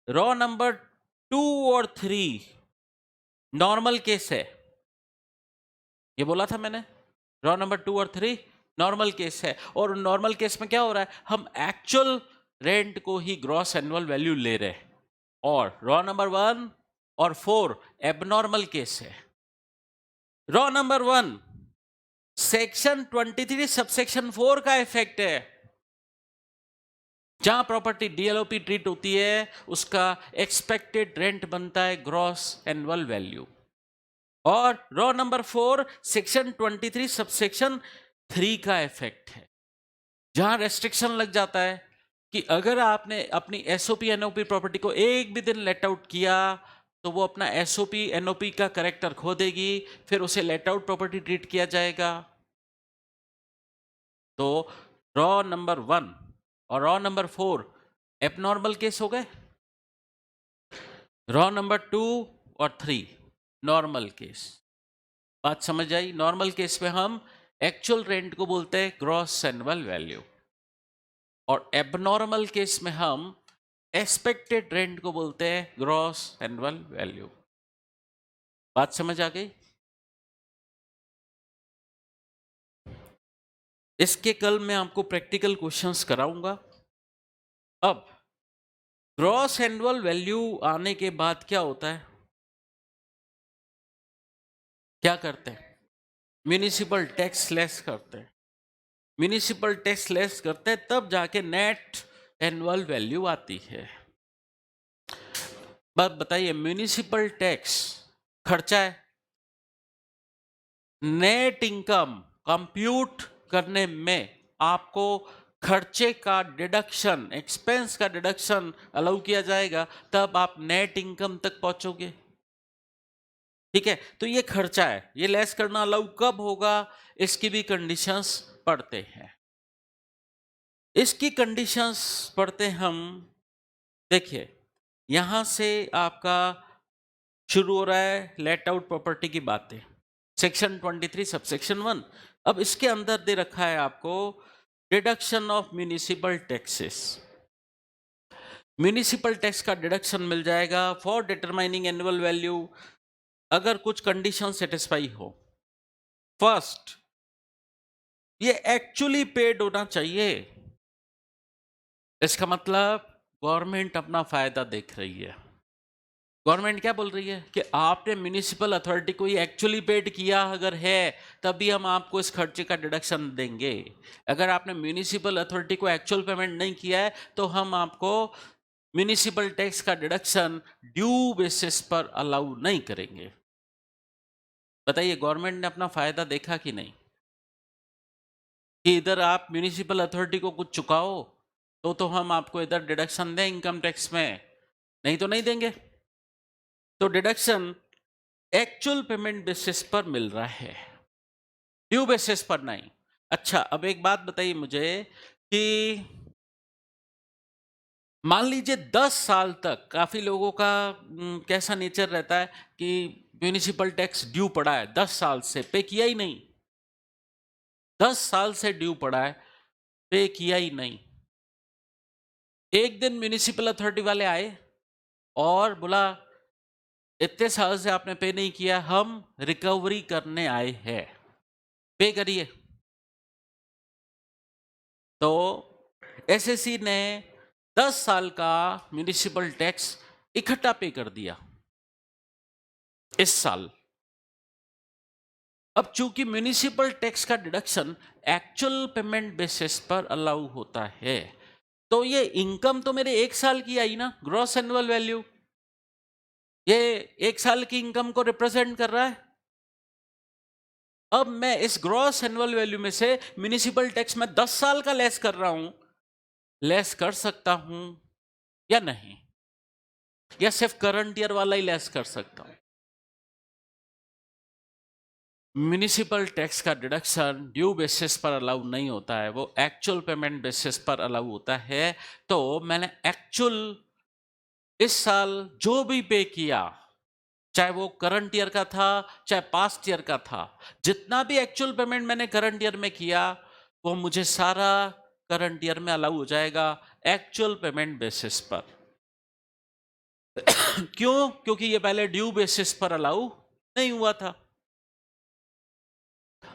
रॉ नंबर 2 और 3 नॉर्मल केस है, ये बोला था मैंने। रॉ नंबर 2 और 3 नॉर्मल केस है, और नॉर्मल केस में क्या हो रहा है? हम एक्चुअल रेंट को ही ग्रॉस एनुअल वैल्यू ले रहे हैं, और रॉ नंबर 1 और 4 एबनॉर्मल केस है। रॉ नंबर 1 सेक्शन 23 सबसेक्शन 4 का इफेक्ट है। जहां प्रॉपर्टी डीएलओपी ट्रीट होती है उसका एक्सपेक्टेड रेंट बनता है ग्रॉस एनुअल वैल्यू। और रॉ नंबर 4 सेक्शन 23 सबसेक्शन 3 का इफेक्ट है, जहां रेस्ट्रिक्शन लग जाता है कि अगर आपने अपनी एसओपी एनओपी प्रॉपर्टी को एक भी दिन लेट आउट किया तो वो अपना एसओपी एनओपी का करेक्टर खो देगी, फिर उसे लेट आउट प्रॉपर्टी ट्रीट किया जाएगा। तो रॉ नंबर 1 और रॉ नंबर 4 एबनॉर्मल केस हो गए, रॉ नंबर 2 और 3 नॉर्मल केस। बात समझ आई? नॉर्मल केस में हम एक्चुअल रेंट को बोलते हैं ग्रॉस एनुअल वैल्यू, और एबनॉर्मल केस में हम एक्सपेक्टेड रेंट को बोलते हैं ग्रॉस एनुअल वैल्यू। बात समझ आ गई? इसके कल मैं आपको प्रैक्टिकल क्वेश्चंस कराऊंगा। अब ग्रॉस एनुअल वैल्यू आने के बाद क्या होता है, क्या करते हैं? म्यूनिसिपल टैक्स लेस करते हैं। म्यूनिसिपल टैक्स लेस करते हैं तब जाके नेट एनुअल वैल्यू आती है। बात बताइए, म्यूनिसिपल टैक्स खर्चा है, नेट इनकम कंप्यूट करने में आपको खर्चे का डिडक्शन, एक्सपेंस का डिडक्शन अलाउ किया जाएगा, तब आप नेट इनकम तक पहुंचोगे। ठीक है, तो ये खर्चा है, ये लेस करना अलाउ कब होगा, इसकी भी कंडीशंस पढ़ते हैं। इसकी कंडीशंस पढ़ते हम। देखिए, यहां से आपका शुरू हो रहा है लेट आउट प्रॉपर्टी की बातें, सेक्शन 23 सबसेक्शन 1। अब इसके अंदर दे रखा है आपको deduction of municipal taxes. Municipal tax का डिडक्शन मिल जाएगा फॉर डिटरमाइनिंग एनुअल वैल्यू अगर कुछ कंडीशन सेटिस्फाई हो। फर्स्ट, ये एक्चुअली पेड होना चाहिए। इसका मतलब गवर्नमेंट अपना फायदा देख रही है। गवर्नमेंट क्या बोल रही है कि आपने म्यूनिसिपल अथॉरिटी को ये एक्चुअली पेड किया अगर है तभी हम आपको इस खर्चे का डिडक्शन देंगे। अगर आपने म्यूनिसिपल अथॉरिटी को एक्चुअल पेमेंट नहीं किया है तो हम आपको म्यूनिसिपल टैक्स का डिडक्शन ड्यू बेसिस पर अलाउ नहीं करेंगे। बताइए, गवर्नमेंट ने अपना फायदा देखा कि नहीं, कि इधर आप म्यूनिसिपल अथॉरिटी को कुछ चुकाओ तो हम आपको इधर डिडक्शन दें इनकम टैक्स में, नहीं तो नहीं देंगे। तो डिडक्शन एक्चुअल पेमेंट बेसिस पर मिल रहा है, ड्यू बेसिस पर नहीं। अच्छा, अब एक बात बताइए मुझे कि मान लीजिए 10 साल तक काफी लोगों का कैसा नेचर रहता है कि म्यूनिसिपल टैक्स ड्यू पड़ा है, 10 साल से पे किया ही नहीं, 10 साल से ड्यू पड़ा है, पे किया ही नहीं। एक दिन म्यूनिसिपल अथॉरिटी वाले आए और बोला इतने साल से आपने पे नहीं किया, हम रिकवरी करने आए हैं, पे करिए। तो एसएससी ने 10 साल का म्यूनिसिपल टैक्स इकट्ठा पे कर दिया इस साल। अब चूंकि म्यूनिसिपल टैक्स का डिडक्शन एक्चुअल पेमेंट बेसिस पर अलाउ होता है, तो ये इनकम तो मेरे एक साल की आई ना, ग्रॉस एनुअल वैल्यू, ये एक साल की इनकम को रिप्रेजेंट कर रहा है। अब मैं इस ग्रॉस एनुअल वैल्यू में से म्यूनिसिपल टैक्स में 10 साल का लेस कर रहा हूं, लेस कर सकता हूं या नहीं, या सिर्फ करंट ईयर वाला ही लेस कर सकता हूं? म्यूनिसिपल टैक्स का डिडक्शन ड्यू बेसिस पर अलाउ नहीं होता है, वो एक्चुअल पेमेंट बेसिस पर अलाउ होता है। तो मैंने एक्चुअल इस साल जो भी पे किया, चाहे वो करंट ईयर का था चाहे पास्ट ईयर का था, जितना भी एक्चुअल पेमेंट मैंने करंट ईयर में किया वो मुझे सारा करंट ईयर में अलाउ हो जाएगा एक्चुअल पेमेंट बेसिस पर। क्यों? क्योंकि ये पहले ड्यू बेसिस पर अलाउ नहीं हुआ था।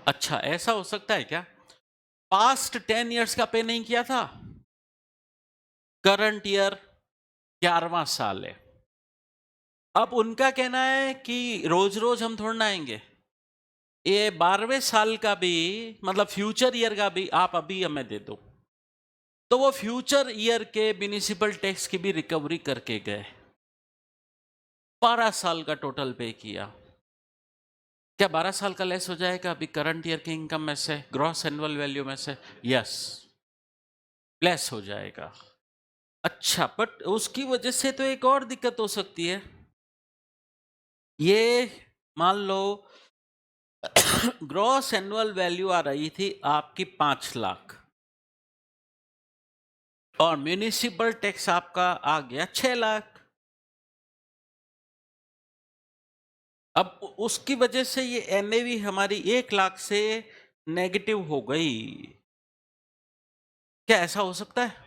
अच्छा, ऐसा हो सकता है क्या पास्ट 10 इयर्स का पे नहीं किया था, करंट ईयर 11वां साल है, अब उनका कहना है कि रोज रोज हम थोड़ा ना आएंगे, ये 12वें साल का भी, मतलब फ्यूचर ईयर का भी आप अभी हमें दे दो, तो वो फ्यूचर ईयर के म्युनिसिपल टैक्स की भी रिकवरी करके गए। 12 साल का टोटल पे किया। क्या 12 साल का लेस हो जाएगा अभी करंट ईयर के इनकम में से, ग्रॉस एनुअल वैल्यू में से? यस, लेस हो जाएगा। अच्छा, बट उसकी वजह से तो एक और दिक्कत हो सकती है। ये मान लो ग्रॉस एनुअल वैल्यू आ रही थी आपकी 5 लाख और म्युनिसिपल टैक्स आपका आ गया 6 लाख। अब उसकी वजह से ये एनएवी हमारी 1 लाख से नेगेटिव हो गई। क्या ऐसा हो सकता है?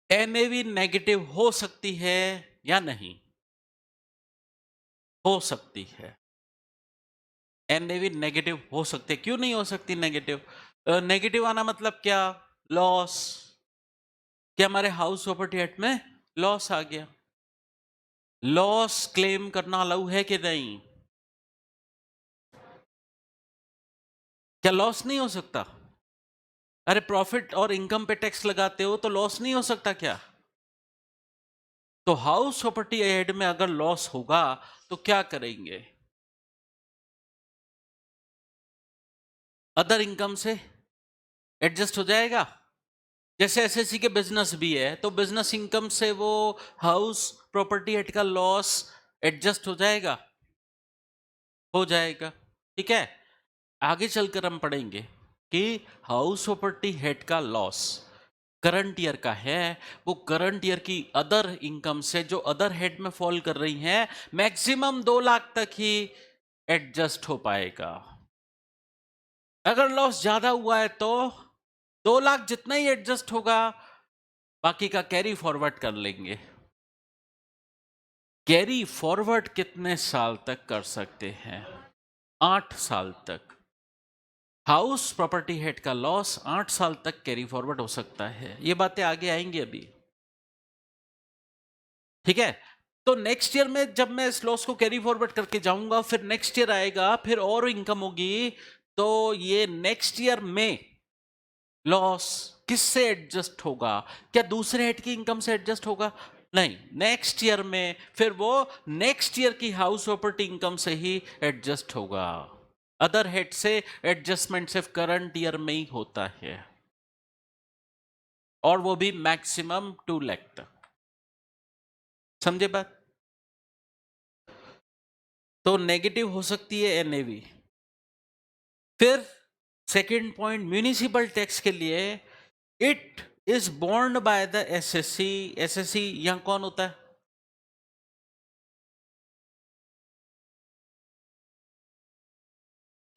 एनएवी नेगेटिव हो सकती है या नहीं? हो सकती है। एनएवी नेगेटिव हो सकती है। क्यों नहीं हो सकती नेगेटिव? नेगेटिव आना मतलब क्या? लॉस। क्या हमारे हाउस प्रॉपर्टी एक्ट में लॉस आ गया? लॉस क्लेम करना अलाउ है कि नहीं? क्या लॉस नहीं हो सकता? अरे प्रॉफिट और इनकम पे टैक्स लगाते हो तो लॉस नहीं हो सकता क्या? तो हाउस प्रॉपर्टी एड में अगर लॉस होगा तो क्या करेंगे? अदर इनकम से एडजस्ट हो जाएगा। जैसे एसएससी के बिजनेस भी है तो बिजनेस इनकम से वो हाउस प्रॉपर्टी एड का लॉस एडजस्ट हो जाएगा। हो जाएगा। ठीक है, आगे चलकर हम पढ़ेंगे कि हाउस प्रॉपर्टी हेड का लॉस करंट ईयर का है, वो करंट ईयर की अदर इनकम से जो अदर हेड में फॉल कर रही हैं मैक्सिमम 2 लाख तक ही एडजस्ट हो पाएगा। अगर लॉस ज्यादा हुआ है तो 2 लाख जितना ही एडजस्ट होगा, बाकी का कैरी फॉरवर्ड कर लेंगे। कैरी फॉरवर्ड कितने साल तक कर सकते हैं? 8 साल तक। हाउस प्रॉपर्टी हेड का लॉस 8 साल तक कैरी फॉरवर्ड हो सकता है। ये बातें आगे आएंगी अभी। ठीक है, तो नेक्स्ट ईयर में जब मैं इस लॉस को कैरी फॉरवर्ड करके जाऊंगा, फिर नेक्स्ट ईयर आएगा, फिर और इनकम होगी, तो ये नेक्स्ट ईयर में लॉस किससे एडजस्ट होगा? क्या दूसरे हेड की इनकम से एडजस्ट होगा? नहीं, नेक्स्ट ईयर में फिर वो नेक्स्ट ईयर की हाउस प्रॉपर्टी इनकम से ही एडजस्ट होगा। अदर हेड से एडजस्टमेंट सिर्फ करंट ईयर में ही होता है, और वो भी मैक्सिमम 2 लाख तक। समझे बात? तो नेगेटिव हो सकती है एनएवी। फिर सेकंड पॉइंट, म्युनिसिपल टैक्स के लिए it is borne by the SSC. SSC यहां कौन होता है?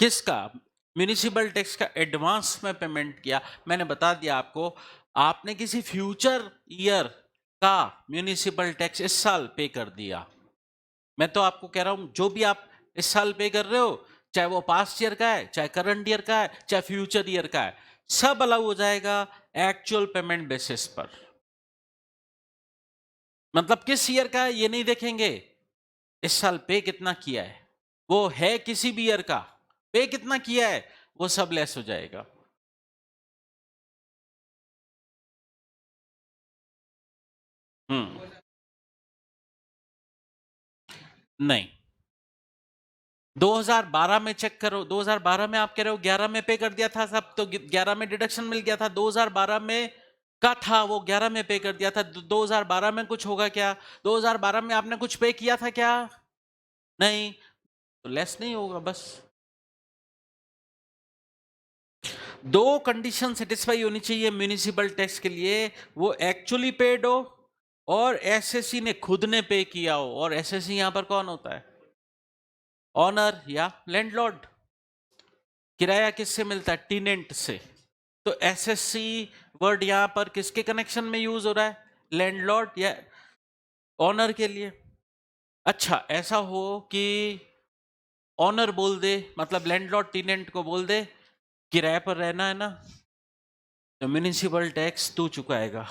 किसका? म्युनिसिपल टैक्स का एडवांस में पेमेंट किया। मैंने बता दिया आपको, आपने किसी फ्यूचर ईयर का म्युनिसिपल टैक्स इस साल पे कर दिया। मैं तो आपको कह रहा हूं जो भी आप इस साल पे कर रहे हो, चाहे वो पास्ट ईयर का है, चाहे करंट ईयर का है, चाहे फ्यूचर ईयर का है, सब अलाउ हो जाएगा एक्चुअल पेमेंट बेसिस पर। मतलब किस ईयर का है ये नहीं देखेंगे, इस साल पे कितना किया है, वो है किसी भी ईयर का, पे कितना किया है वो सब लेस हो जाएगा। नहीं, 2012 में चेक करो। 2012 में आप कह रहे हो 11 में पे कर दिया था सब, तो 11 में डिडक्शन मिल गया था। 2012 में का था वो 11 में पे कर दिया था। 2012 में कुछ होगा क्या? 2012 में आपने कुछ पे किया था क्या? नहीं, तो लेस नहीं होगा। बस दो कंडीशन सेटिस्फाई होनी चाहिए म्युनिसिपल टैक्स के लिए, वो एक्चुअली पेड हो और एसएससी ने खुद ने पे किया हो। और एसएससी यहां पर कौन होता है? ऑनर या लैंडलॉर्ड। किराया किससे मिलता है? टीनेंट से। तो एसएससी वर्ड यहां पर किसके कनेक्शन में यूज हो रहा है? लैंडलॉर्ड या ऑनर के लिए। अच्छा, ऐसा हो कि ऑनर बोल दे, मतलब लैंडलॉर्ड टीनेंट को बोल दे किराए पर रहना है ना, तो म्युनिसिपल टैक्स तू चुकाएगा,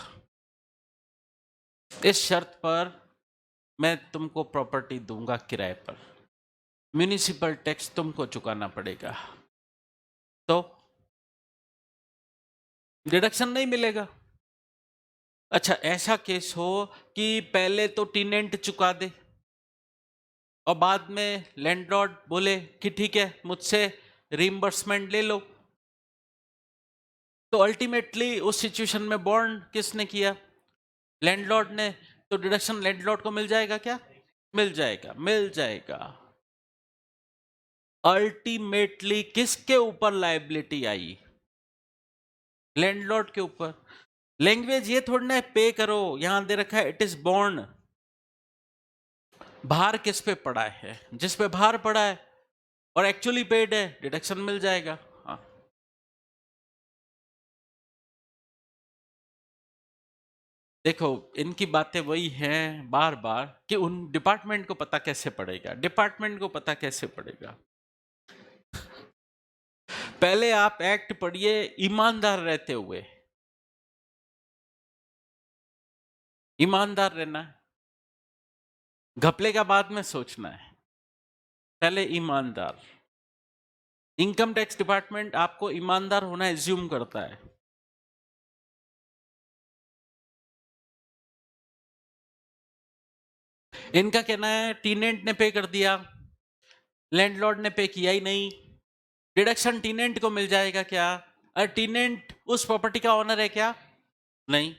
इस शर्त पर मैं तुमको प्रॉपर्टी दूंगा किराए पर। म्यूनिसिपल टैक्स तुमको चुकाना पड़ेगा, तो डिडक्शन नहीं मिलेगा। अच्छा, ऐसा केस हो कि पहले तो टेनेंट चुका दे और बाद में लैंडलॉर्ड बोले कि ठीक है मुझसे रीइंबर्समेंट ले लो, तो अल्टीमेटली उस सिचुएशन में बॉर्न किसने किया? लैंडलॉर्ड ने। तो डिडक्शन लैंडलॉर्ड को मिल जाएगा क्या? मिल जाएगा, मिल जाएगा। अल्टीमेटली किसके ऊपर लायबिलिटी आई? लैंडलॉर्ड के ऊपर। लैंग्वेज ये थोड़ी ना पे करो, यहां दे रखा है इट इज बॉर्न। भार किस पे पड़ा है? जिस पे भार पड़ा है और एक्चुअली पेड है, डिडक्शन मिल जाएगा। हाँ, देखो इनकी बातें वही हैं बार बार कि उन डिपार्टमेंट को पता कैसे पड़ेगा, डिपार्टमेंट को पता कैसे पड़ेगा। पहले आप एक्ट पढ़िए ईमानदार रहते हुए। ईमानदार रहना है, घपले का बाद में सोचना है, पहले ईमानदार। इनकम टैक्स डिपार्टमेंट आपको ईमानदार होना एज्यूम करता है। इनका कहना है टीनेंट ने पे कर दिया, लैंडलॉर्ड ने पे किया ही नहीं, डिडक्शन टीनेंट को मिल जाएगा क्या? अरे टीनेंट उस प्रॉपर्टी का ऑनर है क्या? नहीं।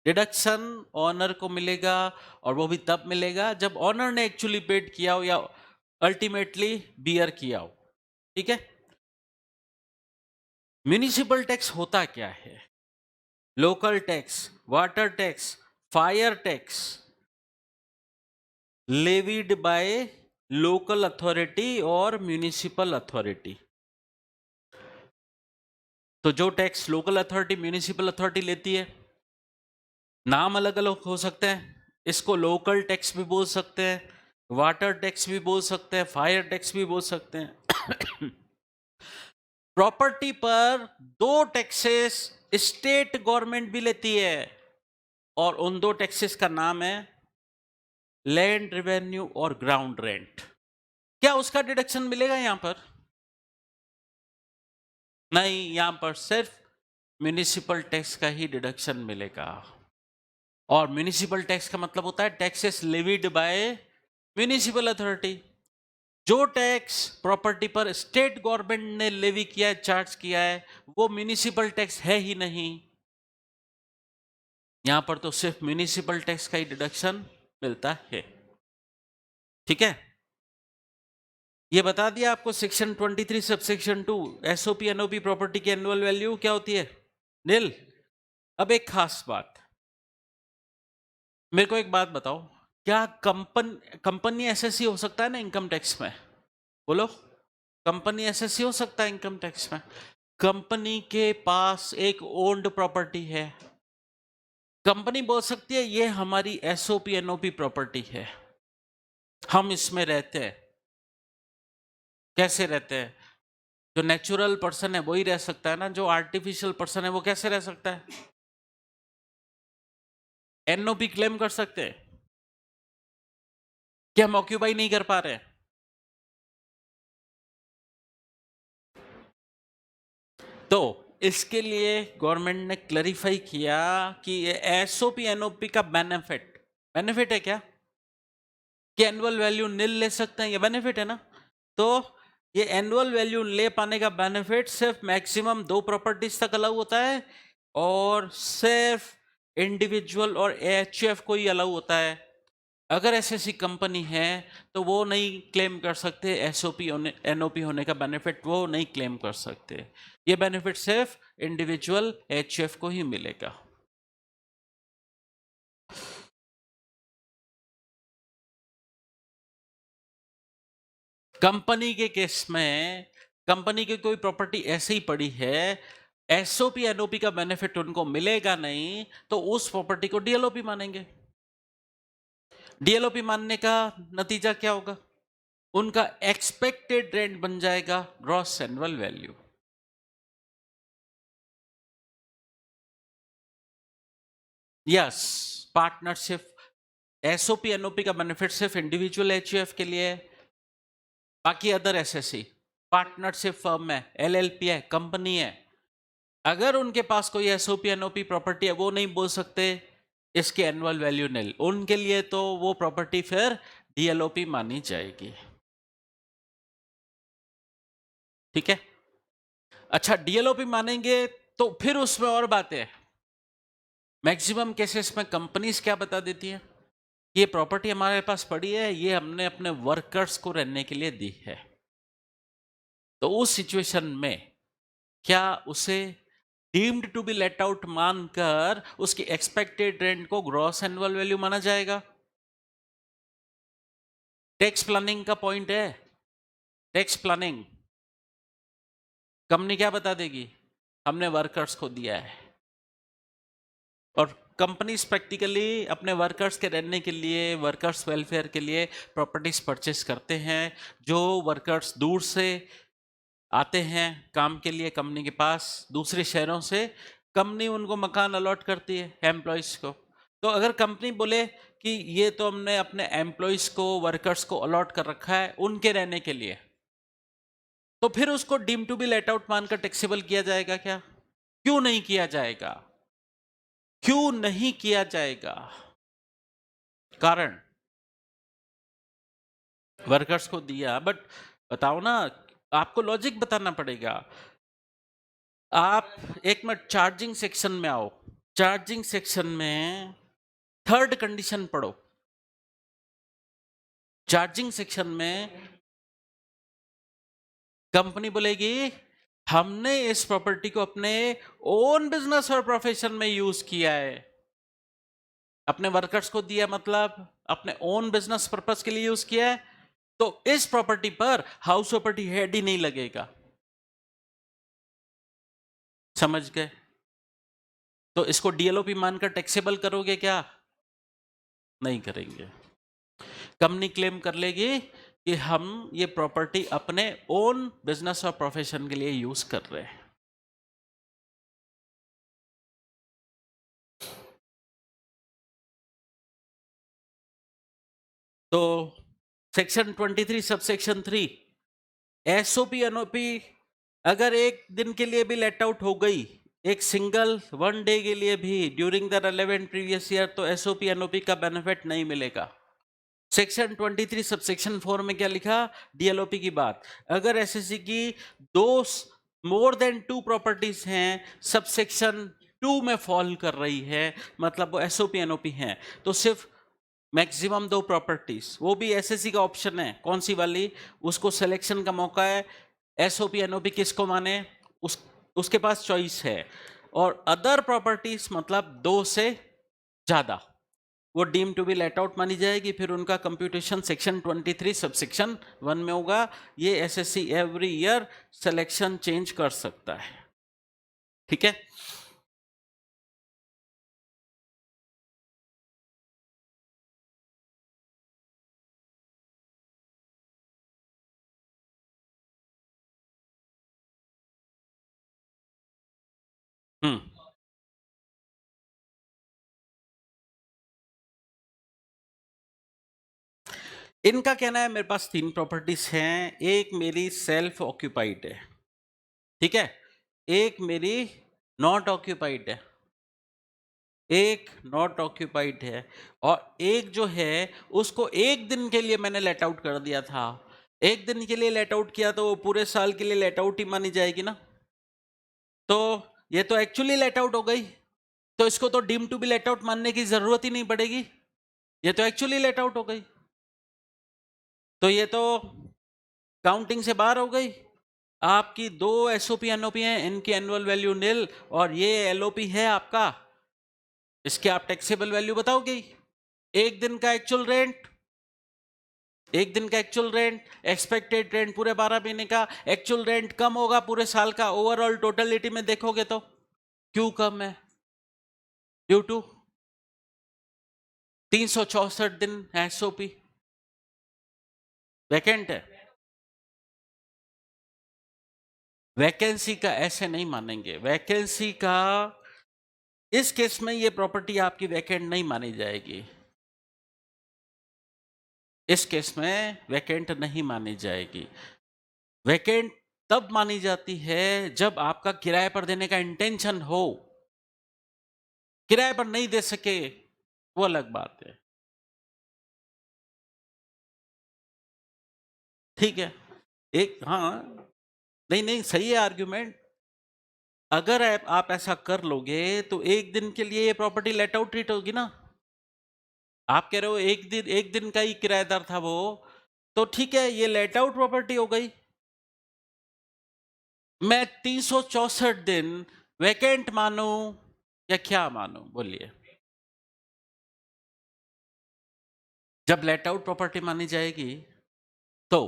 डिडक्शन ऑनर को मिलेगा और वो भी तब मिलेगा जब ऑनर ने एक्चुअली पेड किया हो या अल्टीमेटली बियर किया हो। ठीक है। म्यूनिसिपल टैक्स होता क्या है? Local tax, water tax, fire tax levied by local authority और म्यूनिसिपल अथॉरिटी। तो जो tax local authority municipal authority लेती है, नाम अलग अलग हो सकते हैं, इसको लोकल टैक्स भी बोल सकते हैं, वाटर टैक्स भी बोल सकते हैं, फायर टैक्स भी बोल सकते हैं। प्रॉपर्टी पर दो टैक्सेस स्टेट गवर्नमेंट भी लेती है और उन दो टैक्सेस का नाम है लैंड रेवेन्यू और ग्राउंड रेंट। क्या उसका डिडक्शन मिलेगा यहां पर? नहीं, यहां पर सिर्फ म्यूनिसिपल टैक्स का ही डिडक्शन मिलेगा। और म्यूनिसिपल टैक्स का मतलब होता है taxes levied by municipal authority. जो टैक्स प्रॉपर्टी पर स्टेट गवर्नमेंट ने लेवी किया है, चार्ज किया है, वो म्यूनिसिपल टैक्स है ही नहीं। यहां पर तो सिर्फ म्यूनिसिपल टैक्स का ही डिडक्शन मिलता है। ठीक है, ये बता दिया आपको section 23 subsection 2 SOP NOP property की एनुअल वैल्यू क्या होती है? नील। अब एक खास बात, मेरे को एक बात बताओ, क्या कंपनी एसएससी हो सकता है ना इनकम टैक्स में? बोलो, कंपनी एसएससी हो सकता है इनकम टैक्स में? कंपनी के पास एक ओन्ड प्रॉपर्टी है, कंपनी बोल सकती है ये हमारी एसओपी एनओपी प्रॉपर्टी है, हम इसमें रहते हैं। कैसे रहते हैं? जो नेचुरल पर्सन है वही रह सकता है ना, जो आर्टिफिशियल पर्सन है वो कैसे रह सकता है? एनओपी क्लेम कर सकते हैं कि हम ऑक्यूपाई नहीं कर पा रहे? तो इसके लिए गवर्नमेंट ने क्लैरिफाई किया कि एसओपी एनओपी का बेनिफिट है क्या कि एनुअल वैल्यू नील ले सकते हैं? ये बेनिफिट है ना। तो ये एनुअल वैल्यू ले पाने का बेनिफिट सिर्फ मैक्सिमम दो प्रॉपर्टीज तक अलाउ होता है और सिर्फ इंडिविजुअल और एएचएफ को ही अलाउ होता है। अगर ऐसी कंपनी है तो वो नहीं क्लेम कर सकते एसओपी एनओपी होने का बेनिफिट, वो नहीं क्लेम कर सकते। ये बेनिफिट सिर्फ इंडिविजुअल एचएफ को ही मिलेगा। कंपनी के केस में कंपनी की कोई प्रॉपर्टी ऐसे ही पड़ी है, एसओपी एनओपी का बेनिफिट उनको मिलेगा नहीं, तो उस प्रॉपर्टी को डीएलओपी मानेंगे। डीएलओपी मानने का नतीजा क्या होगा? उनका एक्सपेक्टेड रेंट बन जाएगा gross annual value. Yes, partnership SOP NOP का बेनिफिट सिर्फ इंडिविजुअल एचयूएफ के लिए है, बाकी अदर एसएससी, पार्टनरशिप फर्म है, एलएलपी है, कंपनी है, अगर उनके पास कोई एसओपी एनओपी प्रॉपर्टी है, वो नहीं बोल सकते इसकी एनुअल वैल्यू निल, उनके लिए तो वो प्रॉपर्टी फिर डीएलओपी मानी जाएगी। ठीक है, अच्छा डीएलओपी मानेंगे तो फिर उसमें और बातें हैं। मैक्सिमम केसेस में कंपनीज क्या बता देती है, ये प्रॉपर्टी हमारे पास पड़ी है, ये हमने अपने वर्कर्स को रहने के लिए दी है। तो उस सिचुएशन में क्या उसे deemed to be let out मानकर उसकी एक्सपेक्टेड रेंट को ग्रॉस एनुअल वैल्यू माना जाएगा? टैक्स प्लानिंग का पॉइंट है। टैक्स प्लानिंग, कंपनी क्या बता देगी, हमने वर्कर्स को दिया है, और कंपनीज प्रैक्टिकली अपने वर्कर्स के रहने के लिए, वर्कर्स वेलफेयर के लिए प्रॉपर्टीज परचेस करते हैं। जो वर्कर्स दूर से आते हैं काम के लिए कंपनी के पास, दूसरे शहरों से, कंपनी उनको मकान अलॉट करती है एम्प्लॉयज को। तो अगर कंपनी बोले कि ये तो हमने अपने एम्प्लॉयज को, वर्कर्स को अलॉट कर रखा है उनके रहने के लिए, तो फिर उसको deem to be let out मानकर टैक्सेबल किया जाएगा क्या? क्यों नहीं किया जाएगा? क्यों नहीं किया जाएगा? कारण, वर्कर्स को दिया, बट बताओ ना, आपको लॉजिक बताना पड़ेगा। आप एक मिनट चार्जिंग सेक्शन में आओ, चार्जिंग सेक्शन में थर्ड कंडीशन पढ़ो। चार्जिंग सेक्शन में कंपनी बोलेगी हमने इस प्रॉपर्टी को अपने ओन बिजनेस और प्रोफेशन में यूज किया है, अपने वर्कर्स को दिया मतलब अपने ओन बिजनेस पर्पस के लिए यूज किया है, तो इस प्रॉपर्टी पर हाउस प्रॉपर्टी हेड ही नहीं लगेगा। समझ गए? तो इसको डीएलओपी मानकर टैक्सेबल करोगे क्या? नहीं करेंगे। कंपनी क्लेम कर लेगी कि हम ये प्रॉपर्टी अपने ओन बिजनेस और प्रोफेशन के लिए यूज कर रहे हैं। तो सेक्शन 23 सबसेक्शन 3, एसओपी एनओपी अगर एक दिन के लिए भी लेट आउट हो गई, एक सिंगल वन डे के लिए भी during the relevant previous year, तो एसओपी एनओपी का बेनिफिट नहीं मिलेगा। सेक्शन 23 सबसेक्शन 4 में क्या लिखा, डीएलओपी की बात, अगर एसएससी की दो मोर देन 2 प्रॉपर्टीज हैं, सबसेक्शन 2 में फॉल कर रही है, मतलब वो एसओपी एनओपी हैं, तो सिर्फ मैक्सिमम 2 प्रॉपर्टीज, वो भी एसएससी का ऑप्शन है, कौन सी वाली, उसको सिलेक्शन का मौका है। एसओपी एनओपी किसको माने, उसके पास चॉइस है। और अदर प्रॉपर्टीज मतलब 2 से ज्यादा, वो deem to be let out मानी जाएगी। फिर उनका कंप्यूटेशन सेक्शन 23 सबसेक्शन 1 में होगा। ये SSC every year selection change कर सकता है। ठीक है, हम्म, इनका कहना है मेरे पास 3 प्रॉपर्टीज हैं, एक मेरी सेल्फ ऑक्यूपाइड है, ठीक है, एक मेरी नॉट ऑक्यूपाइड है, एक नॉट ऑक्यूपाइड है, और एक जो है उसको एक दिन के लिए मैंने लेट आउट कर दिया था। एक दिन के लिए लेट आउट किया तो वो पूरे साल के लिए लेट आउट ही मानी जाएगी ना। तो ये तो एक्चुअली लेट आउट हो गई, तो इसको तो deem to be let out मानने की जरूरत ही नहीं पड़ेगी, ये तो एक्चुअली लेट आउट हो गई, तो ये तो काउंटिंग से बाहर हो गई। आपकी 2 एसओपी एनओपी हैं, इनकी एनुअल वैल्यू निल, और ये एलओपी है आपका, इसके आप टैक्सेबल वैल्यू बताओगे। एक दिन का एक्चुअल रेंट, एक दिन का एक्चुअल रेंट, एक्सपेक्टेड रेंट पूरे 12 महीने का, एक्चुअल रेंट कम होगा पूरे साल का, ओवरऑल टोटलिटी में देखोगे तो क्यों कम है, ड्यू टू 364 दिन एसओपी वैकेंट है। वैकेंसी का ऐसे नहीं मानेंगे, वैकेंसी का इस केस में ये प्रॉपर्टी आपकी वैकेंट नहीं मानी जाएगी। इस केस में वैकेंट नहीं मानी जाएगी। वैकेंट तब मानी जाती है जब आपका किराए पर देने का इंटेंशन हो, किराए पर नहीं दे सके वो अलग बात है। ठीक है, एक हाँ, नहीं नहीं सही है आर्ग्यूमेंट। अगर आप ऐसा कर लोगे तो एक दिन के लिए ये प्रॉपर्टी लेट आउट ट्रीट होगी ना। आप कह रहे हो एक दिन का ही किराएदार था वो, तो ठीक है ये लेट आउट प्रॉपर्टी हो गई। मैं 364 दिन वैकेंट मानू या क्या मानू, बोलिए। जब लेट आउट प्रॉपर्टी मानी जाएगी तो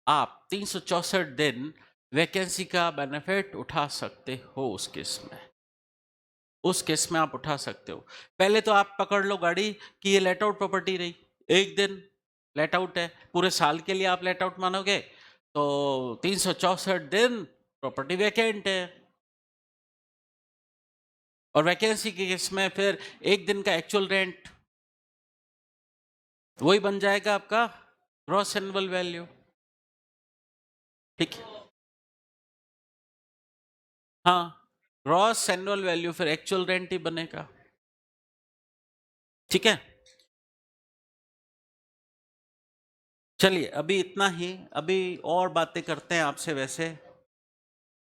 आप 364 दिन वैकेंसी का बेनिफिट उठा सकते हो। उस केस में आप उठा सकते हो। पहले तो आप पकड़ लो गाड़ी कि ये लेट आउट प्रॉपर्टी रही, एक दिन लेट आउट है, पूरे साल के लिए आप लेट आउट मानोगे तो 364 दिन प्रॉपर्टी वैकेंट है। और वैकेंसी के केस में फिर एक दिन का एक्चुअल रेंट वही बन जाएगा आपका ग्रॉस एनुअल वैल्यू। ठीक है, हाँ, ग्रॉस एनुअल वैल्यू फिर एक्चुअल रेंट ही बनेगा। ठीक है, चलिए अभी इतना ही, अभी और बातें करते हैं आपसे वैसे